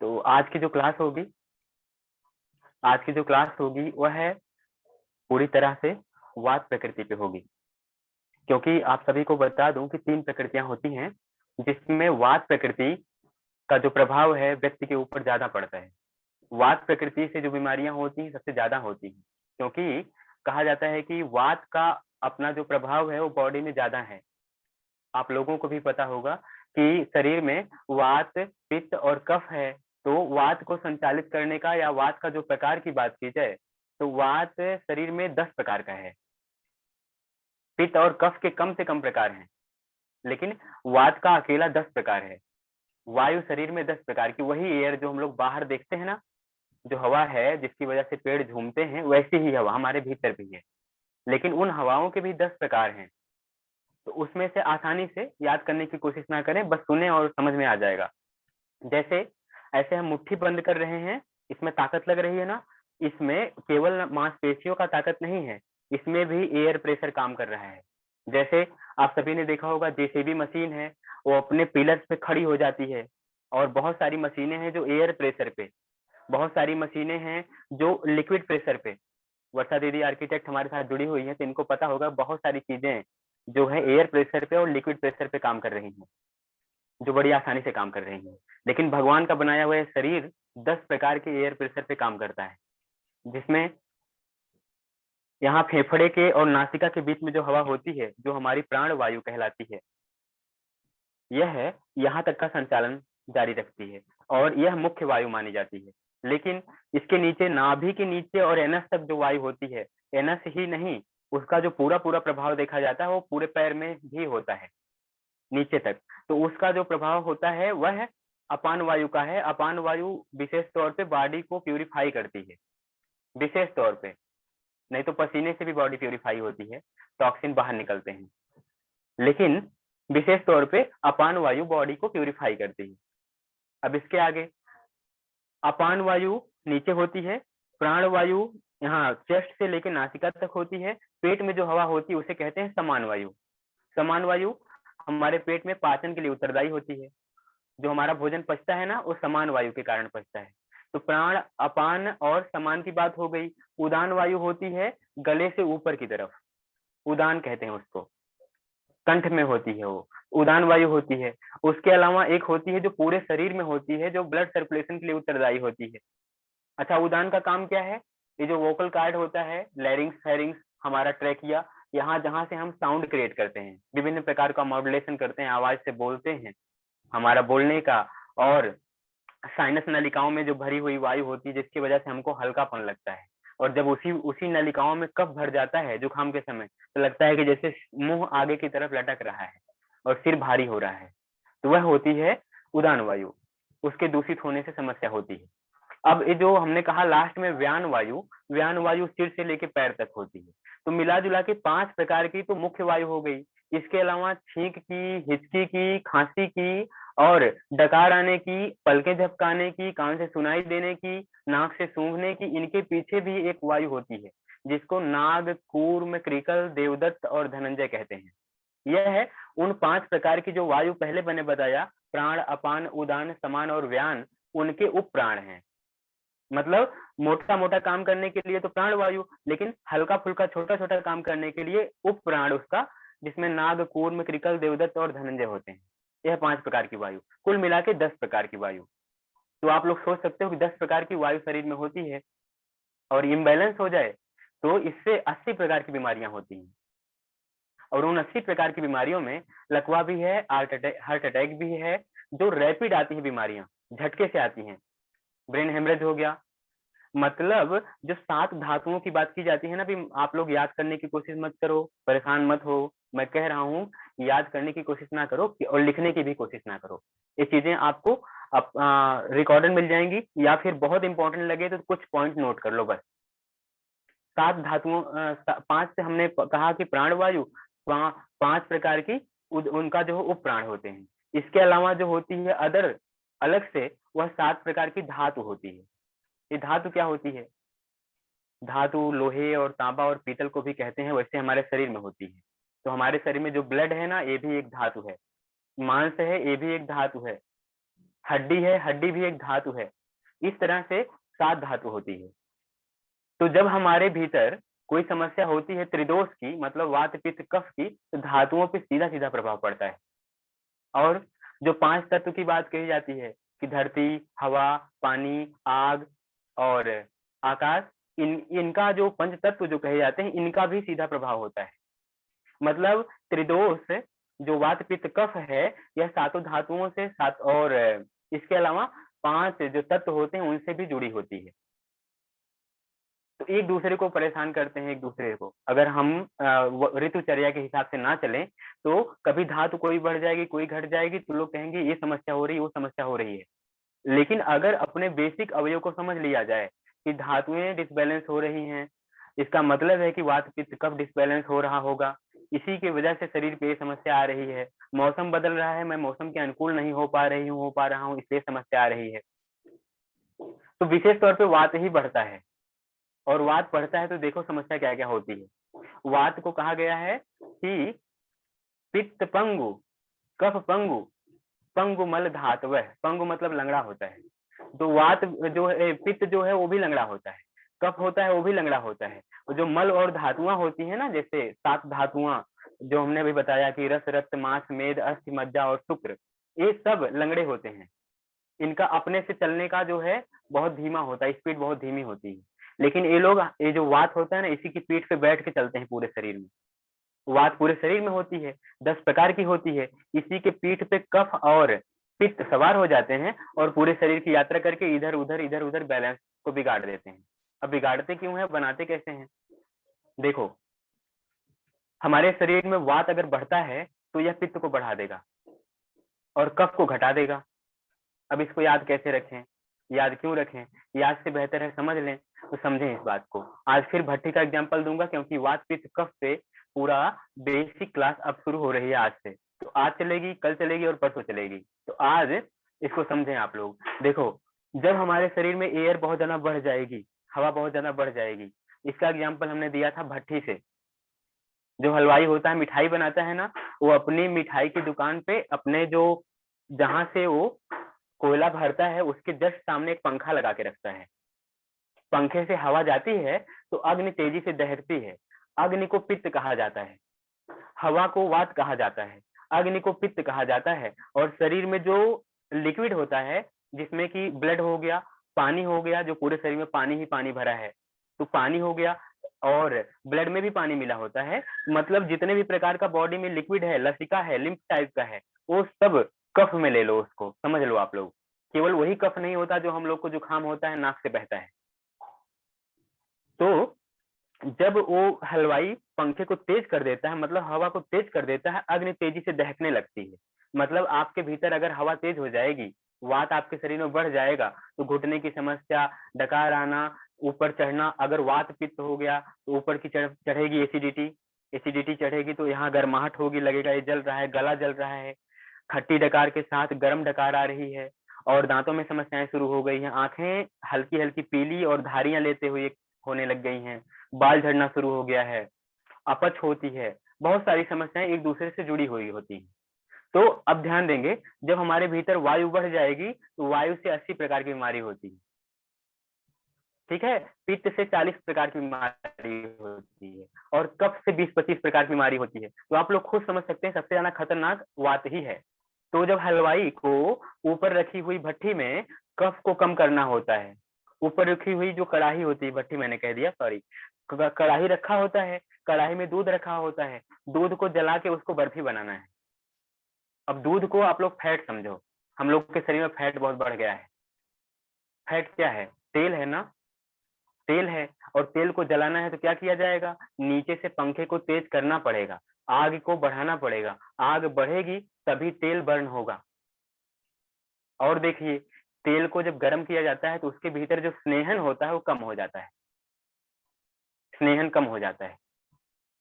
तो आज की जो क्लास होगी वह है पूरी तरह से वात प्रकृति पे होगी। क्योंकि आप सभी को बता दूं कि 3 प्रकृतियां होती हैं, जिसमें वात प्रकृति का जो प्रभाव है व्यक्ति के ऊपर ज्यादा पड़ता है। वात प्रकृति से जो बीमारियां होती हैं सबसे ज्यादा होती हैं, क्योंकि कहा जाता है कि वात का अपना जो प्रभाव है वो बॉडी में ज्यादा है। आप लोगों को भी पता होगा कि शरीर में वात, पित्त और कफ है। तो वात को संचालित करने का या वात का जो प्रकार की बात की जाए तो वात शरीर में 10 प्रकार का है। पित्त और कफ के कम से कम प्रकार हैं, लेकिन वात का अकेला 10 प्रकार है। वायु शरीर में 10 प्रकार की, वही एयर जो हम लोग बाहर देखते हैं ना, जो हवा है जिसकी वजह से पेड़ झूमते हैं, वैसी ही हवा हमारे भीतर भी है। लेकिन उन हवाओं के भी 10 प्रकार हैं। तो उसमें से आसानी से याद करने की कोशिश ना करें, बस सुने और समझ में आ जाएगा। जैसे ऐसे हम मुट्ठी बंद कर रहे हैं, इसमें ताकत लग रही है ना, इसमें केवल मांसपेशियों का ताकत नहीं है, इसमें भी एयर प्रेशर काम कर रहा है। जैसे आप सभी ने देखा होगा जेसीबी मशीन है, वो अपने पिलर्स पे खड़ी हो जाती है। और बहुत सारी मशीनें हैं जो एयर प्रेशर पे, बहुत सारी मशीनें हैं जो लिक्विड प्रेशर पे। वर्षा दीदी आर्किटेक्ट हमारे साथ जुड़ी हुई है, तो इनको पता होगा बहुत सारी चीजें जो है एयर प्रेशर पे और लिक्विड प्रेशर पे काम कर रही हैं, जो बड़ी आसानी से काम कर रही हैं। लेकिन भगवान का बनाया हुआ शरीर 10 प्रकार के एयर प्रेशर पे काम करता है, जिसमें यहाँ फेफड़े के और नासिका के बीच में जो हवा होती है, जो हमारी प्राण वायु कहलाती है, यह यहाँ तक का संचालन जारी रखती है और यह मुख्य वायु मानी जाती है। लेकिन इसके नीचे, नाभि के नीचे और एनस तक जो वायु होती है, एनस ही नहीं, उसका जो पूरा पूरा प्रभाव देखा जाता है वो पूरे पैर में भी होता है नीचे तक। तो उसका जो प्रभाव होता है वह अपान वायु का है। अपान वायु विशेष तौर पे बॉडी को प्यूरिफाई करती है, विशेष तौर पे। नहीं तो पसीने से भी बॉडी प्यूरिफाई होती है, टॉक्सिन बाहर निकलते हैं, लेकिन विशेष तौर पे अपान वायु बॉडी को प्यूरिफाई करती है। अब इसके आगे अपान वायु नीचे होती है, प्राण वायु यहाँ चेस्ट से लेकर नासिका तक होती है। पेट में जो हवा होती है उसे कहते हैं समान वायु। समान वायु हमारे पेट में पाचन के लिए उत्तरदायी होती है। जो हमारा भोजन पचता है ना, वो समान वायु के कारण पचता है। तो प्राण, अपान और समान की बात हो गई। उदान वायु होती है गले से ऊपर की तरफ, उदान कहते हैं उसको, कंठ में होती है वो, उदान वायु होती है। उसके अलावा एक होती है जो पूरे शरीर में होती है, जो ब्लड सर्कुलेशन के लिए उत्तरदायी होती है। अच्छा, उदान का काम क्या है? ये जो वोकल कार्ड होता है, लैरिंग्स, फेरिंग्स, हमारा ट्रैकिया, यहाँ जहां से हम साउंड क्रिएट करते हैं, विभिन्न प्रकार का मॉड्यूलेशन करते हैं, आवाज से बोलते हैं, हमारा बोलने का। और साइनस नलिकाओं में जो भरी हुई वायु होती है, जिसकी वजह से हमको हल्कापन लगता है। और जब उसी उसी नलिकाओं में कफ भर जाता है जुकाम के समय, तो लगता है कि जैसे मुंह आगे की तरफ लटक रहा है और सिर भारी हो रहा है। तो वह होती है उदान वायु, उसके दूषित होने से समस्या होती है। अब ये जो हमने कहा लास्ट में व्यान वायु, व्यान वायु सिर से लेके पैर तक होती है। तो मिला जुला के 5 प्रकार की तो मुख्य वायु हो गई। इसके अलावा छींक की, हिचकी की, खांसी की और डकार आने की, पलकें झपकाने की, कान से सुनाई देने की, नाक से सूंघने की, इनके पीछे भी एक वायु होती है, जिसको नाग, कूर्म, कृकल, देवदत्त और धनंजय कहते हैं। यह है उन 5 प्रकार की जो वायु पहले मैंने बताया, प्राण, अपान, उदान, समान और व्यान, उनके उप प्राण हैं। मतलब मोटा मोटा काम करने के लिए तो प्राण वायु, लेकिन हल्का फुल्का छोटा छोटा काम करने के लिए उप प्राण उसका, जिसमें नाग, कूर्म, कृकल, देवदत्त और धनंजय होते हैं। यह 5 प्रकार की वायु, कुल मिला के 10 प्रकार की वायु। तो आप लोग सोच सकते हो कि 10 प्रकार की वायु शरीर में होती है और इम्बैलेंस हो जाए तो इससे 80 प्रकार की बीमारियां होती हैं। और उन 80 प्रकार की बीमारियों में लकवा भी है, हार्ट अटैक भी है, जो रैपिड आती है बीमारियां, झटके से आती हैं। ब्रेन हेमरेज हो गया। मतलब जो 7 धातुओं की बात की जाती है ना, भी आप लोग याद करने की कोशिश मत करो, परेशान मत हो। मैं कह रहा हूँ याद करने की कोशिश ना करो और लिखने की भी कोशिश ना करो। ये चीजें आपको रिकॉर्डेड मिल जाएंगी, या फिर बहुत इंपॉर्टेंट लगे तो कुछ पॉइंट नोट कर लो बस। 7 धातुओं, 5 से हमने कहा कि प्राणवायु 5 प्रकार की उनका जो उप प्राण होते हैं। इसके अलावा जो होती है अदर अलग से, वह 7 प्रकार की धातु होती है। ये धातु क्या होती है? धातु लोहे और तांबा और पीतल को भी कहते हैं, वैसे हमारे शरीर में होती है। तो हमारे शरीर में जो ब्लड है ना, ये भी एक धातु है। मांस है, ये भी एक धातु है। हड्डी है, हड्डी भी एक धातु है। इस तरह से 7 धातु होती है। तो जब हमारे भीतर कोई समस्या होती है त्रिदोष की, मतलब वात पित्त कफ की, तो धातुओं पे सीधा सीधा प्रभाव पड़ता है। और जो 5 तत्व की बात कही जाती है कि धरती, हवा, पानी, आग और आकाश, इनका जो पंच तत्व जो कहे जाते हैं, इनका भी सीधा प्रभाव होता है। मतलब त्रिदोष जो वात पित्त कफ है, यह सातों धातुओं से सात, और इसके अलावा 5 जो तत्व होते हैं उनसे भी जुड़ी होती है। तो एक दूसरे को परेशान करते हैं एक दूसरे को। अगर हम ऋतुचर्या के हिसाब से ना चलें तो कभी धातु कोई बढ़ जाएगी, कोई घट जाएगी, तो लोग कहेंगे ये समस्या हो रही है, वो समस्या हो रही है। लेकिन अगर अपने बेसिक अवयव को समझ लिया जाए कि धातुएं डिसबैलेंस हो रही हैं, इसका मतलब है कि वात पित्त कफ डिसबैलेंस हो रहा होगा, इसी की वजह से शरीर पे ये समस्या आ रही है। मौसम बदल रहा है, मैं मौसम के अनुकूल नहीं हो पा रहा हूँ, इसलिए समस्या आ रही है। तो विशेष तौर पे वात ही बढ़ता है, और वात बढ़ता है तो देखो समस्या क्या क्या होती है। वात को कहा गया है कि पित्त पंगु, कफ पंगु, पंगु मल धातव। पंगु मतलब लंगड़ा होता है। तो वात जो है, पित्त जो है वो भी लंगड़ा होता है, कफ होता है वो भी लंगड़ा होता है। और जो मल और धातुआं होती है ना, जैसे 7 धातुआं जो हमने अभी बताया कि रस, रक्त, मांस, मेद, अस्थि, मज्जा और शुक्र, ये सब लंगड़े होते हैं। इनका अपने से चलने का जो है बहुत धीमा होता है, स्पीड बहुत धीमी होती है। लेकिन ये लोग, ये जो वात होता है ना, इसी की पीठ पे बैठ के चलते हैं पूरे शरीर में। वात पूरे शरीर में होती है, 10 प्रकार की होती है। इसी के पीठ पे कफ और पित्त सवार हो जाते हैं और पूरे शरीर की यात्रा करके इधर उधर बैलेंस को बिगाड़ देते हैं। अब बिगाड़ते क्यों है, बनाते कैसे हैं? देखो, हमारे शरीर में वात अगर बढ़ता है तो यह पित्त को बढ़ा देगा और कफ को घटा देगा। अब इसको याद कैसे रखें, याद क्यों रखें? याद से बेहतर है समझ लें। तो समझें इस बात को। आज फिर भट्टी का एग्जांपल दूंगा, क्योंकि वात पित्त कफ पे पूरा बेसिक क्लास अब शुरू हो रही है आज से। तो आज चलेगी, कल चलेगी और परसों चलेगी। तो आज इसको समझें आप लोग। देखो, जब हमारे शरीर में एयर बहुत ज्यादा बढ़ जाएगी, हवा बहुत ज्यादा बढ़ जाएगी, इसका एग्जाम्पल हमने दिया था भट्टी से। जो हलवाई होता है, मिठाई बनाता है ना, वो अपनी मिठाई की दुकान पे अपने जो, जहां से वो कोयला भरता है, उसके जस्ट सामने एक पंखा लगा के रखता है। पंखे से हवा जाती है तो अग्नि तेजी से दहकती है। अग्नि को पित्त कहा जाता है, हवा को वात कहा जाता है, अग्नि को पित्त कहा जाता है। और शरीर में जो लिक्विड होता है, जिसमें कि ब्लड हो गया, पानी हो गया, जो पूरे शरीर में पानी ही पानी भरा है, तो पानी हो गया और ब्लड में भी पानी मिला होता है। मतलब जितने भी प्रकार का बॉडी में लिक्विड है, लसिका है, लिम्फ टाइप का है, वो सब कफ में ले लो, उसको समझ लो आप लोग। केवल वही कफ नहीं होता जो हम लोग को जुकाम होता है, नाक से बहता है। तो जब वो हलवाई पंखे को तेज कर देता है, मतलब हवा को तेज कर देता है, अग्नि तेजी से दहकने लगती है। मतलब आपके भीतर अगर हवा तेज हो जाएगी, वात आपके शरीर में बढ़ जाएगा, तो घुटने की समस्या, डकार आना, ऊपर चढ़ना, अगर वात पित्त हो गया तो ऊपर की चढ़ेगी एसिडिटी, एसिडिटी चढ़ेगी तो यहाँ गर्माहट होगी, लगेगा ये जल रहा है, गला जल रहा है, खट्टी डकार के साथ गर्म डकार आ रही है, और दांतों में समस्याएं शुरू हो गई हैं, आंखें हल्की हल्की पीली और धारियां लेते हुए होने लग गई हैं, बाल झड़ना शुरू हो गया है, अपच होती है, बहुत सारी समस्याएं एक दूसरे से जुड़ी हुई होती हैं। तो अब ध्यान देंगे, जब हमारे भीतर वायु बढ़ जाएगी तो वायु से 80 प्रकार की बीमारी होती है। ठीक है, पित्त से 40 प्रकार की बीमारी होती है और कफ से 20-25 प्रकार की बीमारी होती है। तो आप लोग खुद समझ सकते हैं सबसे ज्यादा खतरनाक वात ही है। तो जब हलवाई को ऊपर रखी हुई भट्टी में कफ को कम करना होता है, ऊपर रखी हुई जो कढ़ाई होती है, भट्टी मैंने कह दिया, सॉरी, कढ़ाई रखा होता है, कढ़ाई में दूध रखा होता है, दूध को जला के उसको बर्फी बनाना है। अब दूध को आप लोग फैट समझो, हम लोग के शरीर में फैट बहुत बढ़ गया है। फैट क्या है? तेल है ना, तेल है। और तेल को जलाना है तो क्या किया जाएगा? नीचे से पंखे को तेज करना पड़ेगा, आग को बढ़ाना पड़ेगा, आग बढ़ेगी तभी तेल बर्न होगा। और देखिए, तेल को जब गर्म किया जाता है तो उसके भीतर जो स्नेहन होता है वो कम हो जाता है, स्नेहन कम हो जाता है।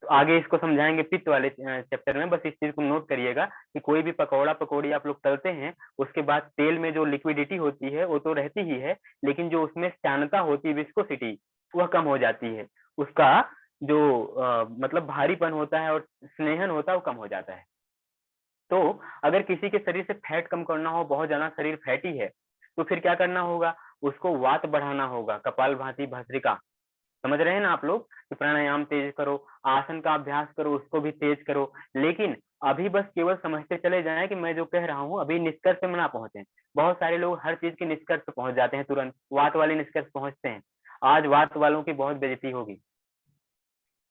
तो आगे इसको समझाएंगे पित्त वाले चैप्टर में। बस इस चीज को नोट करिएगा कि कोई भी पकौड़ा पकौड़ी आप लोग तलते हैं, उसके बाद तेल में जो लिक्विडिटी होती है वो तो रहती ही है, लेकिन जो उसमें श्यानता होती है, विस्कोसिटी, वह कम हो जाती है। उसका जो मतलब भारीपन होता है और स्नेहन होता है वो कम हो जाता है। तो अगर किसी के शरीर से फैट कम करना हो, बहुत ज्यादा शरीर फैटी है, तो फिर क्या करना होगा, उसको वात बढ़ाना होगा, कपालभाति भस्त्रिका, समझ रहे हैं ना आप लोग, कि प्राणायाम तेज करो, आसन का अभ्यास करो, उसको भी तेज करो। लेकिन अभी बस केवल समझते चले जाएं कि मैं जो कह रहा हूँ अभी निष्कर्ष पे ना पहुंचे। बहुत सारे लोग हर चीज के निष्कर्ष पे पहुंच जाते हैं, तुरंत वात वाले निष्कर्ष पहुंचते हैं। आज वात वालों की बहुत बेइज्जती होगी,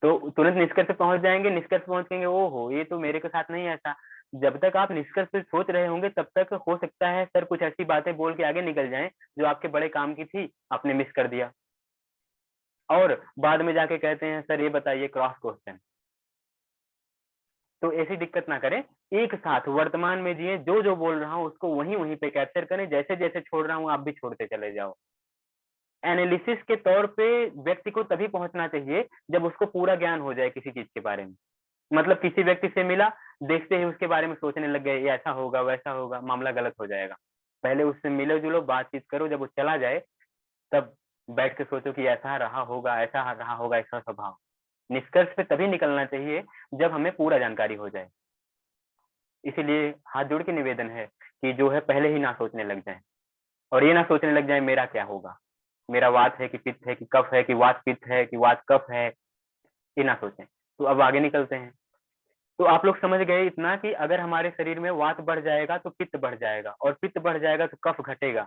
तो तुरंत निष्कर्ष पे पहुंच जाएंगे, निष्कर्ष पहुंचेंगे, ओहो ये तो मेरे के साथ नहीं है ऐसा। जब तक आप निष्कर्ष पे सोच रहे होंगे तब तक हो सकता है सर कुछ ऐसी बातें बोल के आगे निकल जाएं जो आपके बड़े काम की थी, आपने मिस कर दिया, और बाद में जाके कहते हैं सर ये बताइए क्रॉस क्वेश्चन। तो ऐसी दिक्कत ना करें, एक साथ वर्तमान में जिए, जो जो बोल रहा हूँ उसको वहीं वहीं पे कैप्चर करें, जैसे जैसे छोड़ रहा हूँ आप भी छोड़ते चले जाओ। एनालिसिस के तौर पे व्यक्ति को तभी पहुंचना चाहिए जब उसको पूरा ज्ञान हो जाए किसी चीज के बारे में। मतलब किसी व्यक्ति से मिला, देखते ही उसके बारे में सोचने लग गए ये ऐसा होगा वैसा होगा, मामला गलत हो जाएगा। पहले उससे मिलो जुलो, बातचीत करो, जब वो चला जाए तब बैठ के सोचो कि ऐसा रहा होगा, ऐसा रहा होगा, ऐसा स्वभाव। निष्कर्ष पे तभी निकलना चाहिए जब हमें पूरा जानकारी हो जाए। इसीलिए हाथ जोड़ के निवेदन है कि जो है पहले ही ना सोचने लग जाए, और ये ना सोचने लग जाए मेरा क्या होगा, मेरा वात है कि पित्त है कि कफ है कि वात पित्त है कि वात कफ है, ये ना सोचें। तो अब आगे निकलते हैं। तो आप लोग समझ गए इतना कि अगर हमारे शरीर में वात बढ़ जाएगा तो पित्त बढ़ जाएगा, और पित्त बढ़ जाएगा तो कफ घटेगा।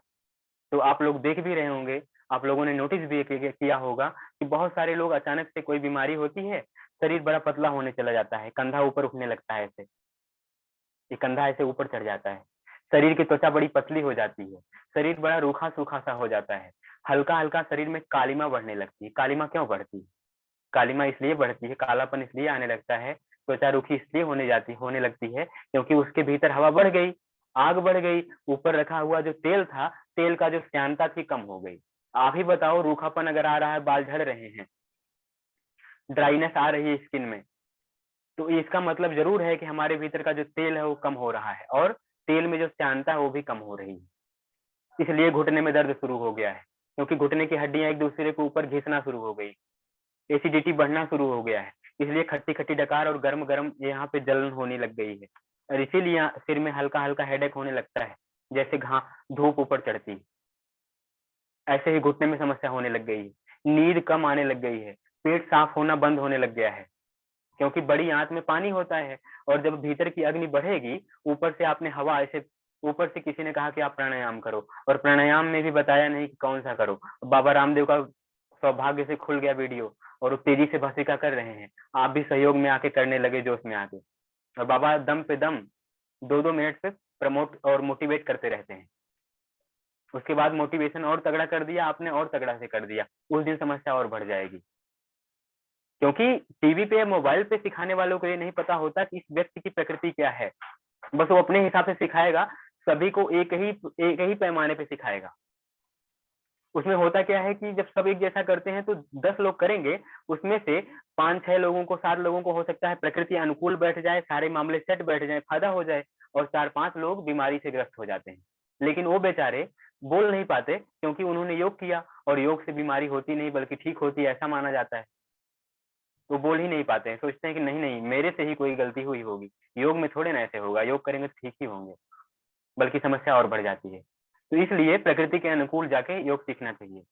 तो आप लोग देख भी रहे होंगे, आप लोगों ने नोटिस भी किया होगा कि बहुत सारे लोग अचानक से कोई बीमारी होती है, शरीर बड़ा पतला होने चला जाता है, कंधा ऊपर उठने लगता है, ऐसे ये कंधा ऐसे ऊपर चढ़ जाता है, शरीर की त्वचा बड़ी पतली हो जाती है, शरीर बड़ा रूखा सूखा सा हो जाता है, हल्का हल्का शरीर में कालिमा बढ़ने लगती है। कालिमा क्यों बढ़ती है? कालिमा इसलिए बढ़ती है, कालापन इसलिए आने लगता है, त्वचा रूखी इसलिए होने लगती है क्योंकि उसके भीतर हवा बढ़ गई, आग बढ़ गई, ऊपर रखा हुआ जो तेल था, तेल का जो श्यानता थी कम हो गई। आप ही बताओ, रूखापन अगर आ रहा है, बाल झड़ रहे हैं, ड्राइनेस आ रही है स्किन में, तो इसका मतलब जरूर है कि हमारे भीतर का जो तेल है वो कम हो रहा है, और तेल में जो श्यानता है वो भी कम हो रही है। इसलिए घुटने में दर्द शुरू हो गया है, क्योंकि घुटने की हड्डियां एक दूसरे के ऊपर घिसना शुरू हो गई, एसिडिटी बढ़ना शुरू हो गया है, इसलिए खट्टी खट्टी डकार और गर्म गर्म यहाँ पे जलन होने लग गई है, और इसीलिए सिर में हल्का हल्का हेडेक होने लगता है, जैसे धूप ऊपर चढ़ती है। ऐसे ही घुटने में समस्या होने लग गई है, नींद कम आने लग गई है, पेट साफ होना बंद होने लग गया है, क्योंकि बड़ी आंत में पानी होता है, और जब भीतर की अग्नि बढ़ेगी, ऊपर से आपने हवा ऐसे, ऊपर से किसी ने कहा कि आप प्राणायाम करो, और प्राणायाम में भी बताया नहीं कि कौन सा करो। बाबा रामदेव का सौभाग्य से खुल गया वीडियो, और वो तेजी से भस्त्रिका कर रहे हैं, आप भी सहयोग में आके करने लगे, जोश में आके, और बाबा दम पे दम 2-2 मिनट पे प्रमोट और मोटिवेट करते रहते हैं। उसके बाद मोटिवेशन और तगड़ा कर दिया आपने, और तगड़ा से कर दिया, उस दिन समस्या और बढ़ जाएगी। क्योंकि टीवी पे या मोबाइल पे सिखाने वालों को ये नहीं पता होता कि इस व्यक्ति की प्रकृति क्या है, बस वो अपने हिसाब से सिखाएगा, सभी को एक ही पैमाने पे सिखाएगा। उसमें होता क्या है कि जब सब एक जैसा करते हैं तो 10 लोग करेंगे, उसमें से 5-6 लोगों को, 7 लोगों को हो सकता है प्रकृति अनुकूल बैठ जाए, सारे मामले सेट बैठ जाए, फायदा हो जाए, और 4-5 लोग बीमारी से ग्रस्त हो जाते हैं। लेकिन वो बेचारे बोल नहीं पाते, क्योंकि उन्होंने योग किया, और योग से बीमारी होती नहीं बल्कि ठीक होती है, ऐसा माना जाता है। तो बोल ही नहीं पाते हैं, सोचते हैं कि नहीं नहीं मेरे से ही कोई गलती हुई होगी, योग में थोड़े ना ऐसे होगा, योग करेंगे तो ठीक ही होंगे, बल्कि समस्या और बढ़ जाती है। तो इसलिए प्रकृति के अनुकूल जाके योग सीखना चाहिए,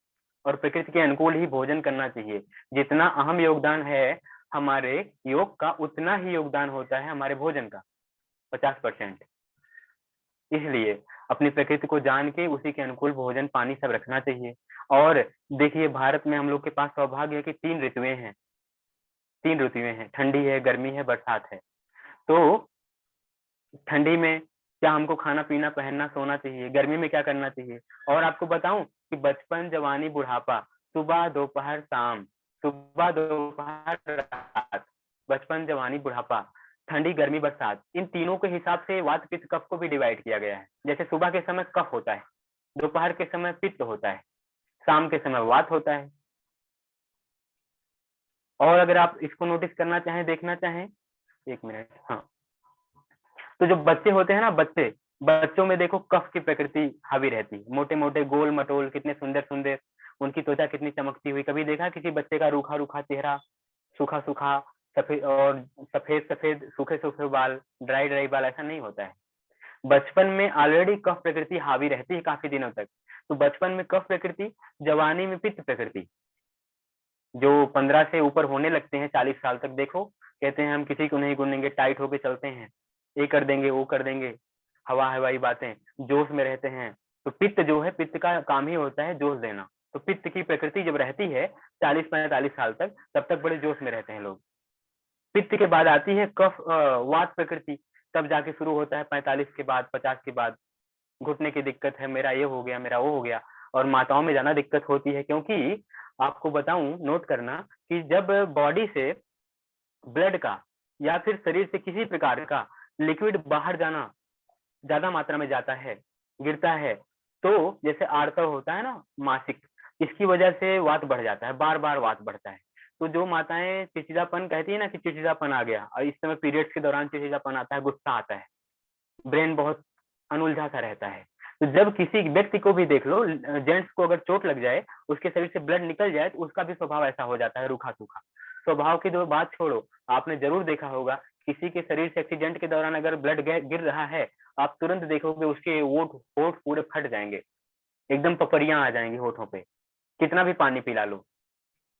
और प्रकृति के अनुकूल ही भोजन करना चाहिए। जितना अहम योगदान है हमारे योग का, उतना ही योगदान होता है हमारे भोजन का, 50%। इसलिए अपनी प्रकृति को जान के उसी के अनुकूल भोजन पानी सब रखना चाहिए। और देखिए, भारत में हम लोग के पास सौभाग्य है कि 3 ऋतुएं हैं, 3 ऋतुएं हैं, ठंडी है, गर्मी है, बरसात है। तो ठंडी में क्या हमको खाना पीना पहनना सोना चाहिए, गर्मी में क्या करना चाहिए? और आपको बताऊं कि बचपन जवानी बुढ़ापा, सुबह दोपहर शाम, सुबह दोपहर रात, बचपन जवानी बुढ़ापा, ठंडी गर्मी बरसात, इन तीनों के हिसाब से वात पित्त कफ को भी डिवाइड किया गया है। जैसे सुबह के समय कफ होता है, दोपहर के समय पित्त होता है, शाम के समय वात होता है। और अगर आप इसको नोटिस करना चाहें, देखना चाहें, 1 मिनट, हाँ, तो जो बच्चे होते हैं ना, बच्चों में देखो कफ की प्रकृति हावी रहती है, मोटे मोटे गोल मटोल, कितने सुंदर सुंदर, उनकी त्वचा कितनी चमकती हुई। कभी देखा किसी बच्चे का रूखा रूखा चेहरा, सूखा सूखा, सफेद और सफेद सफेद सूखे सूखे बाल, ड्राई ड्राई बाल, ऐसा नहीं होता है। बचपन में ऑलरेडी कफ प्रकृति हावी रहती है काफी दिनों तक। तो बचपन में कफ प्रकृति, जवानी में पित्त प्रकृति। जो 15 से ऊपर होने लगते हैं 40 साल तक, देखो कहते हैं हम किसी को नहीं गुनेंगे, टाइट होके चलते हैं, ये कर देंगे वो कर देंगे, हवा हवाई बातें, जोश में रहते हैं। तो पित्त जो है, पित्त का काम ही होता है जोश देना। तो पित्त की प्रकृति जब रहती है 40-45 साल तक, तब तक बड़े जोश में रहते हैं लोग। पित्त के बाद आती है कफ वात प्रकृति, तब जाके शुरू होता है 45 के बाद, 50 के बाद, घुटने की दिक्कत है, मेरा ये हो गया, मेरा वो हो गया। और माताओं में ज्यादा दिक्कत होती है, क्योंकि आपको बताऊं, नोट करना कि जब बॉडी से ब्लड का या फिर शरीर से किसी प्रकार का लिक्विड बाहर जाना ज्यादा मात्रा में जाता है, गिरता है, तो जैसे आर्तव होता है ना मासिक, इसकी वजह से वात बढ़ जाता है, बार बार वात बढ़ता है। तो जो माताएं चिचिड़ापन कहती है ना कि चिचिड़ापन आ गया, और इस समय पीरियड्स के दौरान चिचिड़ापन आता है, गुस्सा आता है, ब्रेन बहुत अनउलझा सा रहता है। तो जब किसी व्यक्ति को भी देख लो, जेंट्स को अगर चोट लग जाए, उसके शरीर से ब्लड निकल जाए, तो उसका भी स्वभाव ऐसा हो जाता है, रूखा सूखा। स्वभाव की जो बात छोड़ो, आपने जरूर देखा होगा किसी के शरीर से एक्सीडेंट के दौरान अगर ब्लड गिर रहा है, आप तुरंत देखोगे उसके होठ पूरे फट जाएंगे, एकदम पपरियां आ जाएंगी होठों पे, कितना भी पानी पिला लो।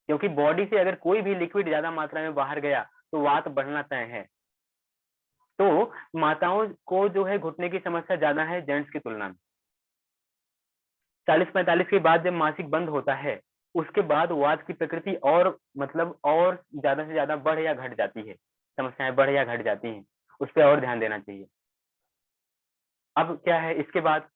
क्योंकि बॉडी से अगर कोई भी लिक्विड ज्यादा मात्रा में बाहर गया तो वात बढ़ना तय है। तो माताओं को जो है घुटने की समस्या ज्यादा है जेंट्स की तुलना में। 40-45 के बाद जब मासिक बंद होता है, उसके बाद वात की प्रकृति और मतलब और ज्यादा से ज्यादा बढ़ या घट जाती है, समस्याएं बढ़ या घट जाती हैं, उस पर और ध्यान देना चाहिए। अब क्या है इसके बाद,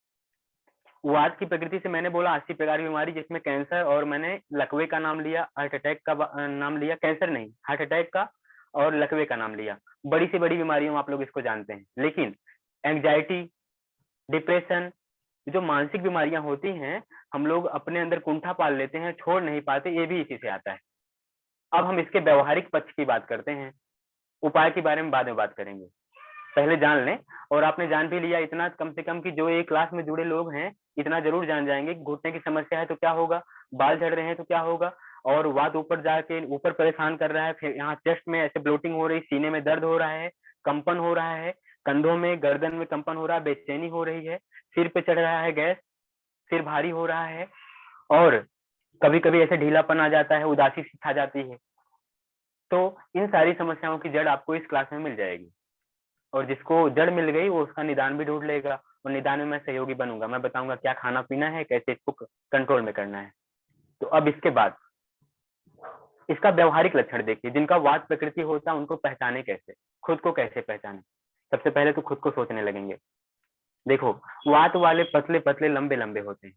वात की प्रकृति से मैंने बोला 80 प्रकार की बीमारी, जिसमें कैंसर, और मैंने लकवे का नाम लिया, हार्ट अटैक का नाम लिया, कैंसर नहीं, हार्ट अटैक का और लकवे का नाम लिया। बड़ी से बड़ी बीमारियों आप लोग इसको जानते हैं। लेकिन एंग्जाइटी, डिप्रेशन, जो मानसिक बीमारियां होती हैं, हम लोग अपने अंदर कुंठा पाल लेते हैं, छोड़ नहीं पाते, ये भी इसी से आता है। अब हम इसके व्यवहारिक पक्ष की बात करते हैं, उपाय के बारे में बाद में बात करेंगे, पहले जान लें। और आपने जान भी लिया इतना कम से कम कि जो ये क्लास में जुड़े लोग हैं, इतना जरूर जान जाएंगे कि घुटने की समस्या है तो क्या होगा, बाल झड़ रहे हैं तो क्या होगा, और वात ऊपर जाके ऊपर परेशान कर रहा है, फिर यहाँ चेस्ट में ऐसे ब्लोटिंग हो रही, सीने में दर्द हो रहा है, कंपन हो रहा है, कंधों में गर्दन में कंपन हो रहा है, बेचैनी हो रही है, सिर पे चढ़ रहा है गैस, सिर भारी हो रहा है, और कभी कभी ऐसे ढीलापन आ जाता है, उदासी सी छा जाती है। तो इन सारी समस्याओं की जड़ आपको इस क्लास में मिल जाएगी, और जिसको जड़ मिल गई वो उसका निदान भी ढूंढ लेगा, और निदान में मैं सहयोगी बनूंगा, मैं बताऊंगा क्या खाना पीना है, कैसे इसको कंट्रोल में करना है। तो अब इसके बाद इसका व्यवहारिक लक्षण देखिए, जिनका वात प्रकृति होता है उनको पहचाने कैसे, खुद को कैसे पहचाने। सबसे पहले तो खुद को सोचने लगेंगे। देखो, वात वाले पतले पतले लंबे लंबे होते हैं।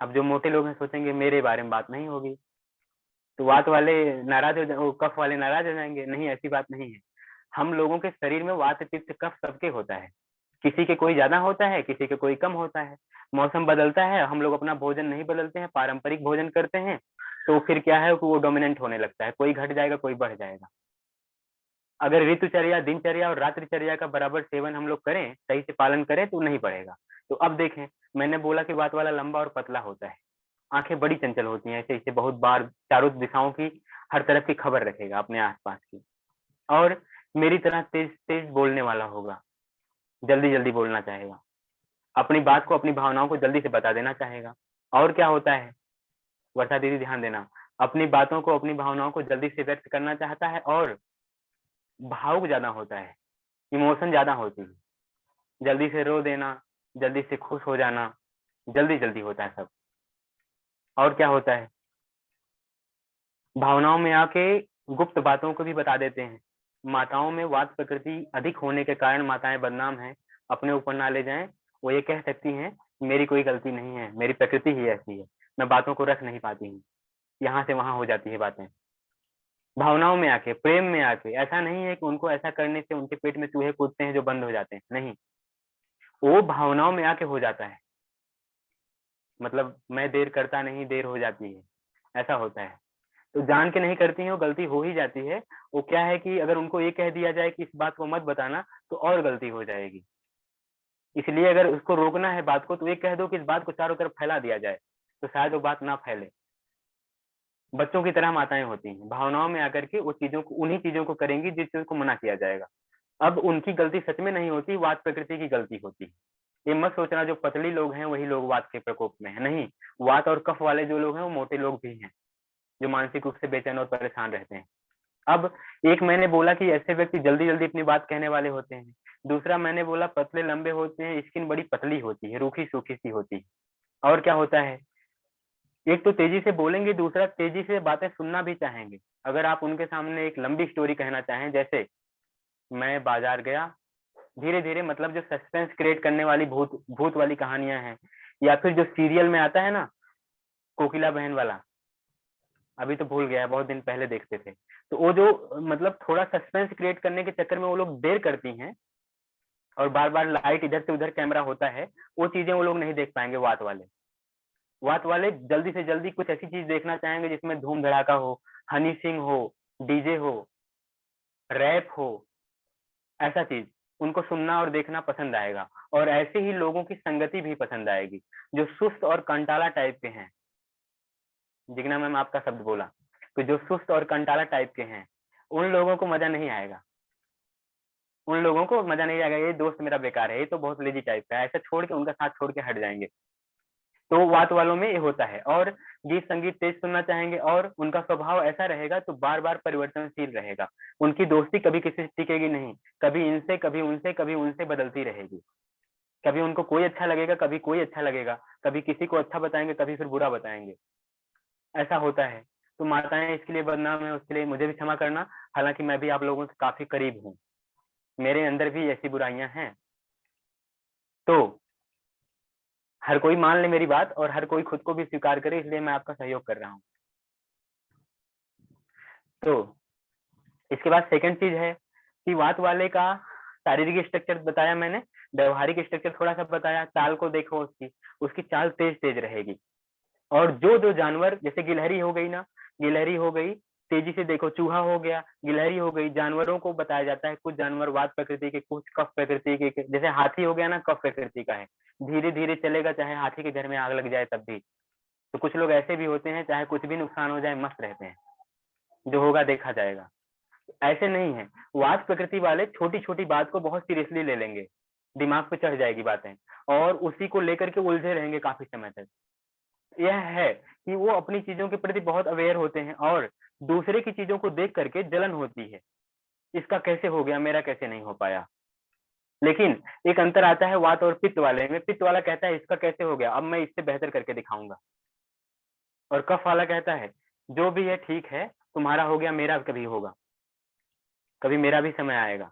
अब जो मोटे लोग हैं सोचेंगे मेरे बारे में बात नहीं होगी, तो वात वाले नाराज हो, कफ वाले नाराज हो जाएंगे। नहीं, ऐसी बात नहीं है। हम लोगों के शरीर में वात पित्त कफ सबके होता है, किसी के कोई ज्यादा होता है, किसी के कोई कम होता है। मौसम बदलता है, हम लोग अपना भोजन नहीं बदलते हैं, पारंपरिक भोजन करते हैं, तो फिर क्या है कि वो डोमिनेंट होने लगता है, कोई घट जाएगा कोई बढ़ जाएगा। अगर ऋतुचर्या, दिनचर्या और रात्रिचर्या का बराबर सेवन हम लोग करें, सही से पालन करें, तो नहीं बढ़ेगा। तो अब देखें, मैंने बोला कि वात वाला लंबा और पतला होता है, आंखें बड़ी चंचल होती हैं, ऐसे ऐसे बहुत बार चारों दिशाओं की, हर तरफ की खबर रखेगा अपने आसपास की, और मेरी तरह तेज तेज बोलने वाला होगा, जल्दी जल्दी बोलना चाहेगा, अपनी बात को, अपनी भावनाओं को जल्दी से बता देना चाहेगा। और क्या होता है वर्षा दीदी, ध्यान देना, अपनी बातों को, अपनी भावनाओं को जल्दी से व्यक्त करना चाहता है, और भावुक ज्यादा होता है, इमोशन ज्यादा होती है, जल्दी से रो देना, जल्दी से खुश हो जाना, जल्दी जल्दी होता है सब। और क्या होता है, भावनाओं में आके गुप्त बातों को भी बता देते हैं। माताओं में वात प्रकृति अधिक होने के कारण माताएं बदनाम हैं, अपने ऊपर ना ले जाएं। वो ये कह सकती हैं मेरी कोई गलती नहीं है, मेरी प्रकृति ही ऐसी है, मैं बातों को रख नहीं पाती हूँ, यहाँ से वहां हो जाती है बातें। भावनाओं में आके, प्रेम में आके, ऐसा नहीं है कि उनको ऐसा करने से उनके पेट में चूहे कूदते हैं जो बंद हो जाते हैं, नहीं, वो भावनाओं में आके हो जाता है। मतलब मैं देर करता नहीं, देर हो जाती है, ऐसा होता है। तो जान के नहीं करती हैं, वो गलती हो ही जाती है। वो क्या है कि अगर उनको ये कह दिया जाए कि इस बात को मत बताना, तो और गलती हो जाएगी। इसलिए अगर उसको रोकना है बात को, तो ये कह दो कि इस बात को चारों तरफ फैला दिया जाए, तो शायद वो बात ना फैले। बच्चों की तरह माताएं होती हैं, भावनाओं में आकर के उस चीजों को, उन्हीं चीजों को करेंगी जिस चीज को मना किया जाएगा। अब उनकी गलती सच में नहीं होती, वात प्रकृति की गलती होती है। ये मत सोचना जो पतली लोग हैं वही लोग वात के प्रकोप में है, नहीं। वात और कफ वाले जो लोग हैं वो मोटे लोग भी हैं, जो मानसिक रूप से बेचैन और परेशान रहते हैं। अब एक मैंने बोला कि ऐसे व्यक्ति जल्दी जल्दी अपनी बात कहने वाले होते हैं। दूसरा मैंने बोला पतले लंबे होते हैं, स्किन बड़ी पतली होती है, रूखी सूखी सी होती है। और क्या होता है, एक तो तेजी से बोलेंगे, दूसरा तेजी से बातें सुनना भी चाहेंगे। अगर आप उनके सामने एक लंबी स्टोरी कहना चाहें, जैसे मैं बाजार गया, धीरे धीरे, मतलब जो सस्पेंस क्रिएट करने वाली भूत भूत वाली कहानियां हैं, या फिर जो सीरियल में आता है ना, कोकिला बहन वाला, अभी तो भूल गया, बहुत दिन पहले देखते थे। तो वो जो मतलब थोड़ा सस्पेंस क्रिएट करने के चक्कर में वो लोग देर करती हैं, और बार बार लाइट इधर से उधर कैमरा होता है, वो चीजें वो लोग नहीं देख पाएंगे। वात वाले जल्दी से जल्दी कुछ ऐसी चीज देखना चाहेंगे जिसमें धूम धड़ाका हो, हनी सिंह हो, डीजे हो, रैप हो, ऐसा चीज उनको सुनना और देखना पसंद आएगा। और ऐसे ही लोगों की संगति भी पसंद आएगी, जो सुस्त और कंटाला टाइप के हैं। जिग्ना मैम आपका शब्द बोला, तो जो सुस्त और कंटाला टाइप के हैं, उन लोगों को मजा नहीं आएगा। उन लोगों को मजा नहीं आएगा, ये दोस्त मेरा बेकार है, ये तो बहुत लेजी टाइप का है, ऐसा छोड़ के, उनका साथ छोड़ के हट जाएंगे। तो वात वालों में ये होता है। और गीत संगीत तेज सुनना चाहेंगे, और उनका स्वभाव ऐसा रहेगा तो बार बार परिवर्तनशील रहेगा। उनकी दोस्ती कभी किसी से टिकेगी नहीं, कभी इनसे, कभी उनसे, कभी उनसे बदलती रहेगी। कभी उनको कोई अच्छा लगेगा, कभी कोई अच्छा लगेगा, कभी किसी को अच्छा बताएंगे, कभी फिर बुरा बताएंगे, ऐसा होता है। तो माताएं इसके लिए बदनाम है, उसके लिए मुझे भी क्षमा करना। हालांकि मैं भी आप लोगों से काफी करीब हूँ, मेरे अंदर भी ऐसी बुराइयां हैं। तो हर कोई मान ले मेरी बात, और हर कोई खुद को भी स्वीकार करे, इसलिए मैं आपका सहयोग कर रहा हूँ। तो इसके बाद सेकंड चीज है कि वात वाले का शारीरिक स्ट्रक्चर बताया मैंने, व्यवहारिक स्ट्रक्चर थोड़ा सा बताया। चाल को देखो, उसकी उसकी चाल तेज तेज रहेगी। और जो जो जानवर, जैसे गिलहरी हो गई ना, गिलहरी हो गई, तेजी से देखो, चूहा हो गया, गिलहरी हो गई, जानवरों को बताया जाता है कुछ जानवर वात प्रकृति के, कुछ कफ प्रकृति के। जैसे हाथी हो गया ना, कफ प्रकृति का है, धीरे धीरे चलेगा, चाहे हाथी के घर में आग लग जाए तब भी। तो कुछ लोग ऐसे भी होते हैं, चाहे कुछ भी नुकसान हो जाए मस्त रहते हैं, जो होगा देखा जाएगा। ऐसे नहीं है, वात प्रकृति वाले छोटी छोटी बात को बहुत सीरियसली ले लेंगे, दिमाग पे चढ़ जाएगी बातें, और उसी को लेकर के उलझे रहेंगे काफी समय तक। यह है कि वो अपनी चीजों के प्रति बहुत अवेयर होते हैं, और दूसरे की चीजों को देख करके जलन होती है, इसका कैसे हो गया, मेरा कैसे नहीं हो पाया। लेकिन एक अंतर आता है वात और पित्त वाले में। पित्त वाला कहता है इसका कैसे हो गया, अब मैं इससे बेहतर करके दिखाऊंगा। और कफ वाला कहता है जो भी है ठीक है, तुम्हारा हो गया, मेरा कभी होगा, कभी मेरा भी समय आएगा।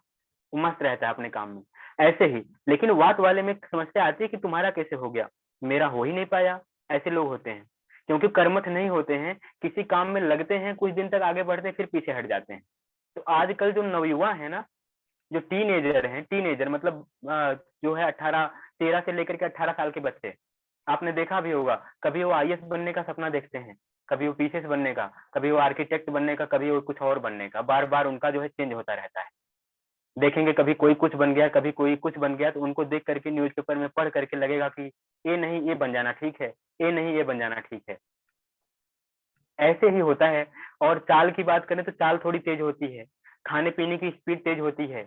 वो मस्त रहता है अपने काम में, ऐसे ही। लेकिन वात वाले में समस्या आती है कि तुम्हारा कैसे हो गया, मेरा हो ही नहीं पाया। ऐसे लोग होते हैं, क्योंकि कर्मठ नहीं होते हैं, किसी काम में लगते हैं, कुछ दिन तक आगे बढ़ते हैं, फिर पीछे हट जाते हैं। तो आजकल जो नवयुवा है ना, जो टीनेजर हैं, टीनेजर मतलब जो है 13 से लेकर के 18 साल के बच्चे, आपने देखा भी होगा, कभी वो आईएएस बनने का सपना देखते हैं, कभी वो पीसीएस बनने का, कभी वो आर्किटेक्ट बनने का, कभी वो कुछ और बनने का, बार बार उनका जो है चेंज होता रहता है। देखेंगे कभी कोई कुछ बन गया, कभी कोई कुछ बन गया, तो उनको देख करके न्यूज़पेपर में पढ़ करके लगेगा कि ये नहीं ये बन जाना ठीक है, ये नहीं ये बन जाना ठीक है। ऐसे ही होता है। और चाल की बात करें तो चाल थोड़ी तेज होती है, खाने पीने की स्पीड तेज होती है,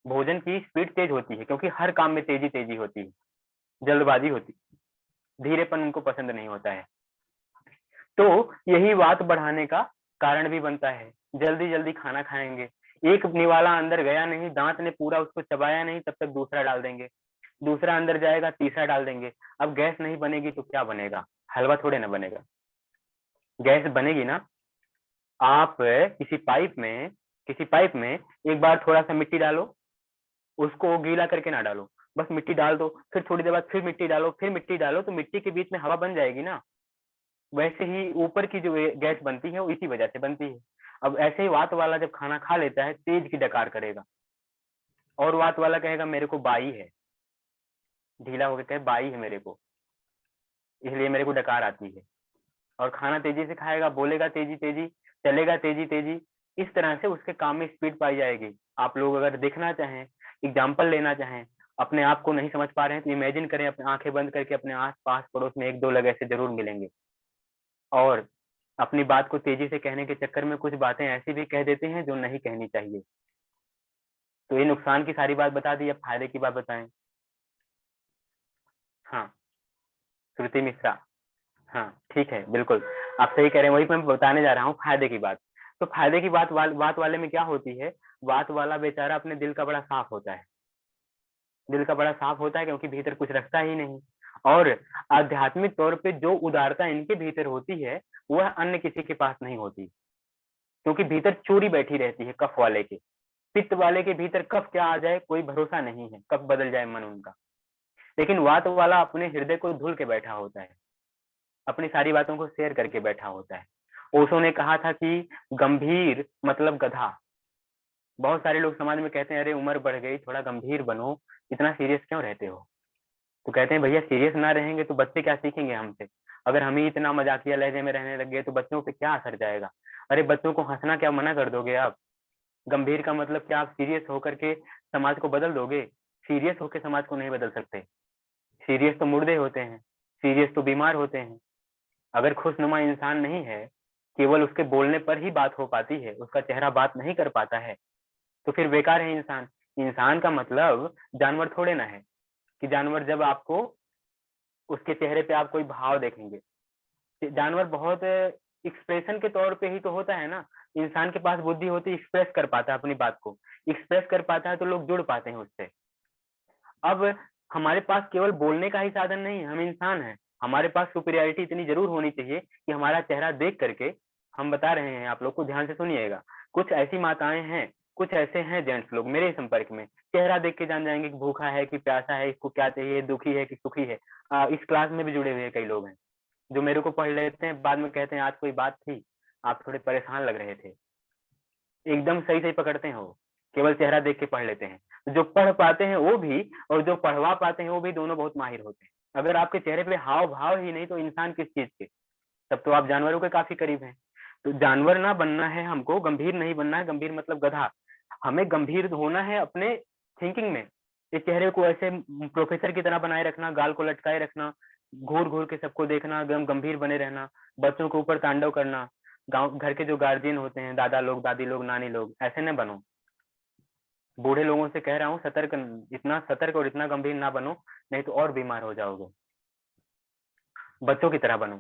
भोजन की स्पीड तेज होती है, क्योंकि हर काम में तेजी तेजी होती है, जल्दबाजी होती है, धीरेपन उनको पसंद नहीं होता है। तो यही बात बढ़ाने का कारण भी बनता है। जल्दी जल्दी खाना खाएंगे, एक निवाला अंदर गया नहीं, दांत ने पूरा उसको चबाया नहीं, तब तक दूसरा डाल देंगे, दूसरा अंदर जाएगा, तीसरा डाल देंगे। अब गैस नहीं बनेगी तो क्या बनेगा, हलवा थोड़े ना बनेगा। गैस बनेगी ना, आप किसी पाइप में एक बार थोड़ा सा मिट्टी डालो, उसको गीला करके ना डालो, बस मिट्टी डाल दो, फिर थोड़ी देर बाद फिर मिट्टी डालो, फिर मिट्टी डालो, तो मिट्टी के बीच में हवा बन जाएगी ना। वैसे ही ऊपर की जो गैस बनती है वो इसी वजह से बनती है। अब ऐसे ही वात वाला जब खाना खा लेता है, तेज की डकार करेगा, और वात वाला कहेगा मेरे को बाई है, ढीला होकर कहे बाई है मेरे को, इसलिए मेरे को डकार आती है। और खाना तेजी से खाएगा, बोलेगा तेजी तेजी, चलेगा तेजी तेजी, इस तरह से उसके काम में स्पीड पाई जाएगी। आप लोग अगर देखना चाहें, एग्जाम्पल लेना चाहें, अपने आप को नहीं समझ पा रहे हैं तो इमेजिन करें, अपने आंखें बंद करके अपने आस पास पड़ोस में एक दो लोग ऐसे जरूर मिलेंगे। और अपनी बात को तेजी से कहने के चक्कर में कुछ बातें ऐसी भी कह देते हैं जो नहीं कहनी चाहिए। तो ये नुकसान की सारी बात बता दी, अब फायदे की बात बताएं। हाँ, श्रुति मिश्रा। हाँ ठीक है, बिल्कुल आप सही कह रहे हैं, वही मैं बताने जा रहा हूँ फायदे की बात। तो फायदे की बात वाले में क्या होती है, बात वाला बेचारा अपने दिल का बड़ा साफ होता है, दिल का बड़ा साफ होता है क्योंकि भीतर कुछ रखता ही नहीं। और आध्यात्मिक तौर पे जो उदारता इनके भीतर होती है वह अन्य किसी के पास नहीं होती, क्योंकि भीतर चोरी बैठी रहती है कफ वाले के। पित्त वाले के भीतर कब क्या आ जाए कोई भरोसा नहीं है, कब बदल जाए मन उनका। लेकिन वात वाला अपने हृदय को धुल के बैठा होता है, अपनी सारी बातों को शेयर करके बैठा होता है। ओशो ने कहा था कि गंभीर मतलब गधा। बहुत सारे लोग समाज में कहते हैं अरे उम्र बढ़ गई, थोड़ा गंभीर बनो, इतना सीरियस क्यों रहते हो। तो कहते हैं भैया सीरियस ना रहेंगे तो बच्चे क्या सीखेंगे हमसे। अगर हम ही इतना मजाकिया लहजे में रहने लग गए तो बच्चों पे क्या असर जाएगा। अरे बच्चों को हंसना क्या मना कर दोगे आप। गंभीर का मतलब क्या आप सीरियस होकर के समाज को बदल दोगे। सीरियस होकर समाज को नहीं बदल सकते। सीरियस तो मुर्दे होते हैं, सीरियस तो बीमार होते हैं। अगर खुशनुमा इंसान नहीं है, केवल उसके बोलने पर ही बात हो पाती है, उसका चेहरा बात नहीं कर पाता है, तो फिर बेकार है इंसान। इंसान का मतलब जानवर थोड़े ना है कि जानवर जब आपको उसके चेहरे पे आप कोई भाव देखेंगे। जानवर बहुत एक्सप्रेशन के तौर पे ही तो होता है ना। इंसान के पास बुद्धि होती है, एक्सप्रेस कर पाता है अपनी बात को, एक्सप्रेस कर पाता है तो लोग जुड़ पाते हैं उससे। अब हमारे पास केवल बोलने का ही साधन नहीं है, हम इंसान हैं। हमारे पास सुपीरियरिटी इतनी जरूर होनी चाहिए कि हमारा चेहरा देख करके, हम बता रहे हैं आप लोग को ध्यान से सुनिएगा, कुछ ऐसी माताएं हैं, कुछ ऐसे हैं जेंट्स लोग मेरे संपर्क में, चेहरा देख के जान जाएंगे कि भूखा है कि प्यासा है, इसको क्या चाहिए, दुखी है कि सुखी है। इस क्लास में भी जुड़े हुए कई लोग हैं जो मेरे को पढ़ लेते हैं, बाद में कहते हैं आज कोई बात थी, आप थोड़े परेशान लग रहे थे। एकदम सही सही पकड़ते हैं वो, केवल चेहरा देख के पढ़ लेते हैं। जो पढ़ पाते हैं वो भी और जो पढ़वा पाते हैं वो भी, दोनों बहुत माहिर होते हैं। अगर आपके चेहरे पे हाव भाव ही नहीं तो इंसान किस चीज के, तब तो आप जानवरों के काफी करीब हैं। तो जानवर ना बनना है हमको, गंभीर नहीं बनना है, गंभीर मतलब गधा। हमें गंभीर होना है अपने थिंकिंग में। इस चेहरे को ऐसे प्रोफेसर की तरह बनाए रखना, गाल को लटकाए रखना, घूर घूर के सबको देखना, एकदम गंभीर बने रहना, बच्चों के ऊपर तांडव करना। गांव घर के जो गार्जियन होते हैं, दादा लोग, दादी लोग, नानी लोग, ऐसे न बनो। बूढ़े लोगों से कह रहा हूँ, सतर्क, इतना सतर्क और इतना गंभीर ना बनो, नहीं तो और बीमार हो जाओगे। बच्चों की तरह बनो,